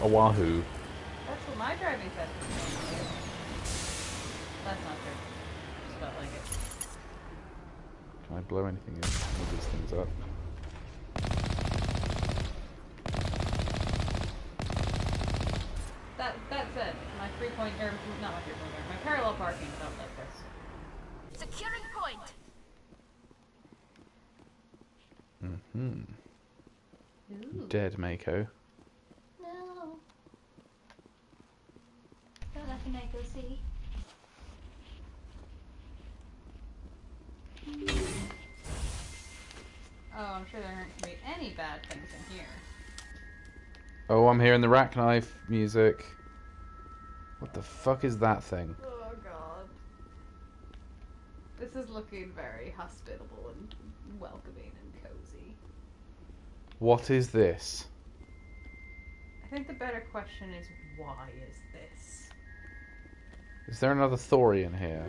[SPEAKER 2] That's what my driving test was going to do. That's not true. Just felt like it.
[SPEAKER 1] Can I blow anything in? Move these things up.
[SPEAKER 2] That said, my 3-point, or not my 3-point, my parallel parking felt like this.
[SPEAKER 4] Securing point.
[SPEAKER 2] Ooh.
[SPEAKER 1] Dead Mako.
[SPEAKER 4] No. Don't let the Mako see.
[SPEAKER 2] Oh, I'm sure there aren't going to be any bad things in here.
[SPEAKER 1] Oh, I'm hearing the rack knife music. What the fuck is that thing?
[SPEAKER 2] Oh god. This is looking very hospitable and welcoming and cozy.
[SPEAKER 1] What is this?
[SPEAKER 2] I think the better question is, why is this?
[SPEAKER 1] Is there another Thorian here?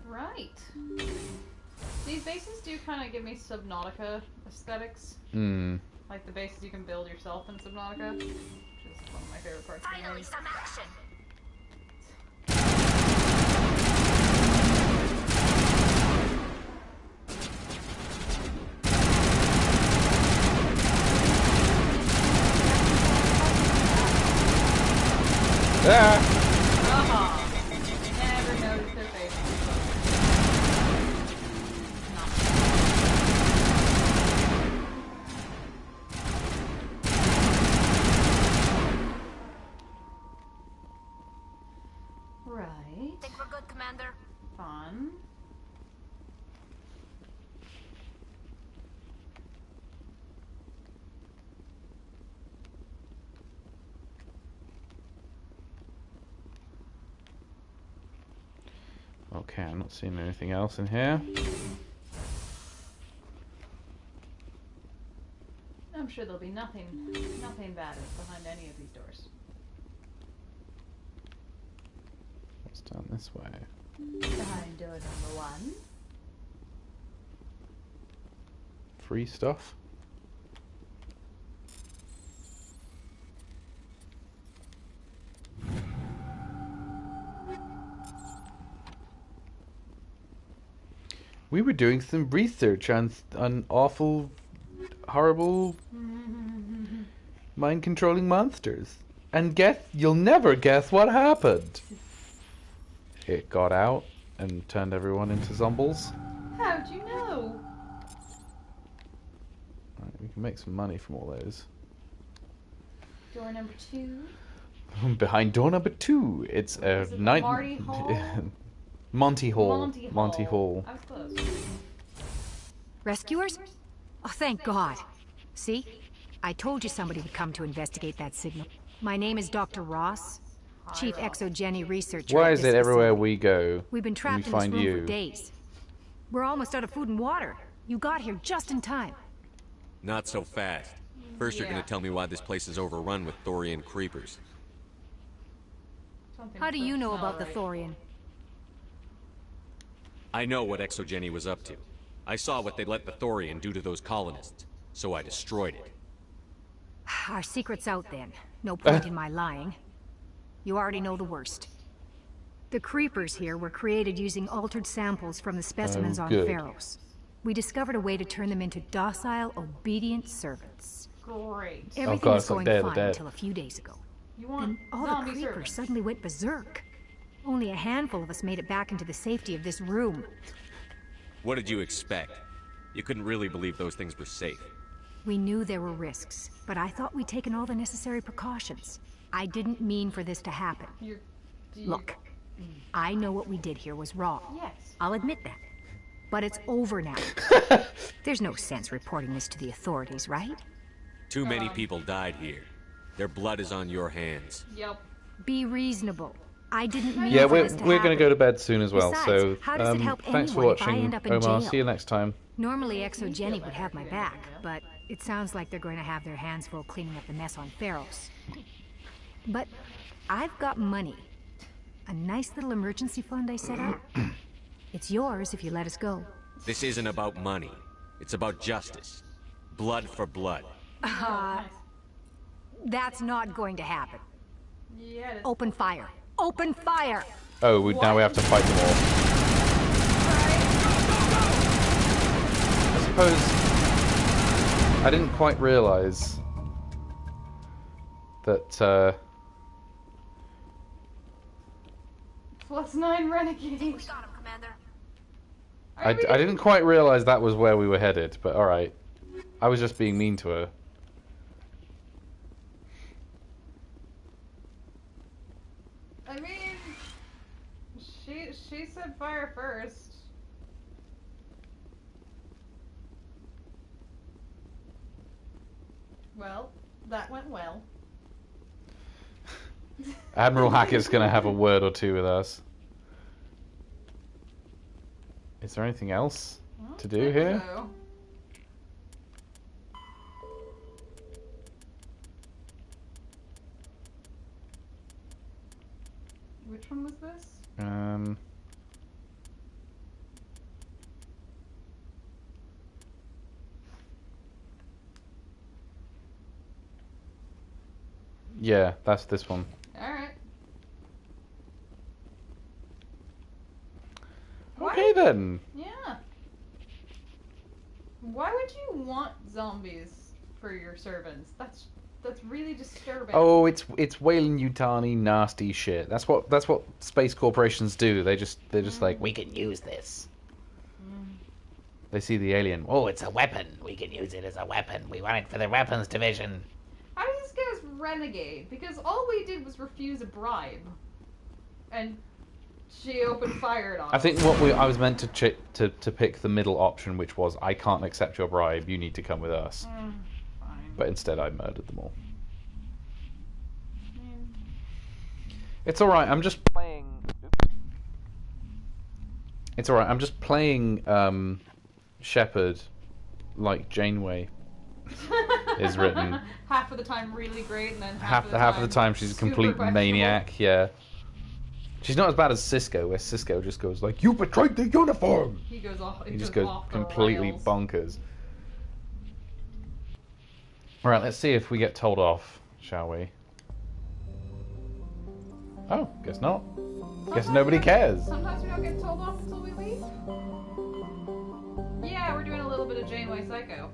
[SPEAKER 2] Right. These bases do kind of give me Subnautica aesthetics.
[SPEAKER 1] Hmm.
[SPEAKER 2] Like the bases you can build yourself in Subnautica, which is one of my favorite parts of the
[SPEAKER 4] Finally,
[SPEAKER 2] game.
[SPEAKER 4] some action.
[SPEAKER 1] Ah!
[SPEAKER 2] Never noticed their faces. Right.
[SPEAKER 4] Think we're good, Commander?
[SPEAKER 2] Fun.
[SPEAKER 1] Okay, I'm not seeing anything else in here.
[SPEAKER 2] I'm sure there'll be nothing bad behind any of these doors.
[SPEAKER 1] What's down this way?
[SPEAKER 2] Behind door number 1.
[SPEAKER 1] Free stuff? We were doing some research on awful, horrible, mind-controlling monsters. And you'll never guess what happened. It got out and turned everyone into zombies.
[SPEAKER 2] How'd you know?
[SPEAKER 1] Right, we can make some money from all those.
[SPEAKER 2] Door number 2.
[SPEAKER 1] Behind door number 2, it's a
[SPEAKER 2] Is it
[SPEAKER 1] night.
[SPEAKER 2] Marty Hall?
[SPEAKER 1] Monty Hall.
[SPEAKER 2] Monty Hall. I was close.
[SPEAKER 9] Rescuers? Oh, thank God. See? I told you somebody would come to investigate that signal. My name is Dr. Ross, Chief Exogeny Researcher.
[SPEAKER 1] Why
[SPEAKER 9] at
[SPEAKER 1] is
[SPEAKER 9] this
[SPEAKER 1] it everywhere
[SPEAKER 9] facility.
[SPEAKER 1] we go?
[SPEAKER 9] We've been trapped in this room for days. We're almost out of food and water. You got here just in time.
[SPEAKER 5] Not so fast. First you're gonna tell me why this place is overrun with Thorian creepers.
[SPEAKER 9] How do you know about the Thorian?
[SPEAKER 5] I know what Exogeny was up to. I saw what they let the Thorian do to those colonists, so I destroyed it.
[SPEAKER 9] Our secret's out then. No point in my lying. You already know the worst. The creepers here were created using altered samples from the specimens on
[SPEAKER 1] good.
[SPEAKER 9] Pharos. We discovered a way to turn them into docile, obedient servants.
[SPEAKER 2] Great.
[SPEAKER 9] Everything
[SPEAKER 1] God,
[SPEAKER 9] was
[SPEAKER 1] it's like
[SPEAKER 9] going
[SPEAKER 1] Day of the
[SPEAKER 9] fine
[SPEAKER 1] Dead.
[SPEAKER 9] until a few days ago.
[SPEAKER 2] You want
[SPEAKER 9] Then all the
[SPEAKER 2] zombie
[SPEAKER 9] creepers
[SPEAKER 2] servants.
[SPEAKER 9] suddenly went berserk. Only a handful of us made it back into the safety of this room.
[SPEAKER 5] What did you expect? You couldn't really believe those things were safe.
[SPEAKER 9] We knew there were risks, but I thought we'd taken all the necessary precautions. I didn't mean for this to happen. Look, I know what we did here was wrong.
[SPEAKER 2] Yes.
[SPEAKER 9] I'll admit that. But it's over now. There's no sense reporting this to the authorities, right?
[SPEAKER 5] Too many people died here. Their blood is on your hands.
[SPEAKER 2] Yep.
[SPEAKER 9] Be reasonable. I didn't mean
[SPEAKER 1] Yeah,
[SPEAKER 9] for
[SPEAKER 1] we're
[SPEAKER 9] this to
[SPEAKER 1] going to
[SPEAKER 9] happen.
[SPEAKER 1] go to bed soon as well.
[SPEAKER 9] Besides,
[SPEAKER 1] so
[SPEAKER 9] how does it help
[SPEAKER 1] thanks for
[SPEAKER 9] anyone if I
[SPEAKER 1] watching,
[SPEAKER 9] end up in
[SPEAKER 1] Omar.
[SPEAKER 9] jail?
[SPEAKER 1] See you next time.
[SPEAKER 9] Normally Exo Jenny would have my back, but it sounds like they're going to have their hands full cleaning up the mess on Theros. But I've got money. A nice little emergency fund I set up. It's yours if you let us go.
[SPEAKER 5] This isn't about money. It's about justice. Blood for blood.
[SPEAKER 9] That's not going to happen.
[SPEAKER 2] Yeah. It is.
[SPEAKER 9] Open fire. Open fire!
[SPEAKER 1] Oh, now we have to fight them all. I suppose I didn't quite realise that
[SPEAKER 2] +9 renegade.
[SPEAKER 4] We got him, Commander.
[SPEAKER 1] I didn't quite realise that was where we were headed, but alright. I was just being mean to her.
[SPEAKER 2] I mean, she said fire first. Well, that went well.
[SPEAKER 1] Admiral Hackett's going to have a word or two with us. Is there anything else to do here?
[SPEAKER 2] So. Which one was this?
[SPEAKER 1] Yeah, that's this one.
[SPEAKER 2] Alright.
[SPEAKER 1] Okay then.
[SPEAKER 2] Yeah. Why would you want zombies for your servants? That's really disturbing.
[SPEAKER 1] Oh, it's Weyland-Yutani nasty shit. That's what space corporations do. They're just like, we can use this. They see the alien. Oh, it's a weapon. We can use it as a weapon. We want it for the weapons division.
[SPEAKER 2] How did this guy's renegade? Because all we did was refuse a bribe, and she opened fire on us.
[SPEAKER 1] I think I was meant to pick the middle option, which was I can't accept your bribe. You need to come with us.
[SPEAKER 2] Fine.
[SPEAKER 1] But instead, I murdered them all. It's all right. I'm just playing. It's all right. I'm just playing Shepard, like Janeway is written.
[SPEAKER 2] Half of the time, really great, and then
[SPEAKER 1] Half of the time, she's a complete maniac. Yeah. She's not as bad as Cisco, where Cisco just goes like, "You betrayed the uniform."
[SPEAKER 2] He goes off.
[SPEAKER 1] He just goes completely
[SPEAKER 2] rails.
[SPEAKER 1] bonkers. All right, let's see if we get told off, shall we? Oh, guess not. Guess nobody cares.
[SPEAKER 2] Sometimes we don't get told off until we leave. Yeah, we're doing a little bit of Janeway Psycho.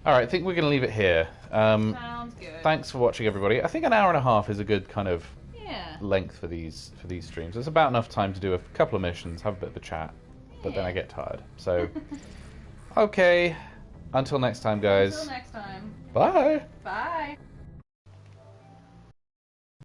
[SPEAKER 1] All right, I think we're going to leave it here.
[SPEAKER 2] Sounds good.
[SPEAKER 1] Thanks for watching, everybody. I think an hour and a half is a good kind of
[SPEAKER 2] Yeah.
[SPEAKER 1] length for these streams. It's about enough time to do a couple of missions, have a bit of a chat, but then I get tired. So, okay. Until next time, guys.
[SPEAKER 2] Until next time.
[SPEAKER 1] Bye.
[SPEAKER 2] Bye.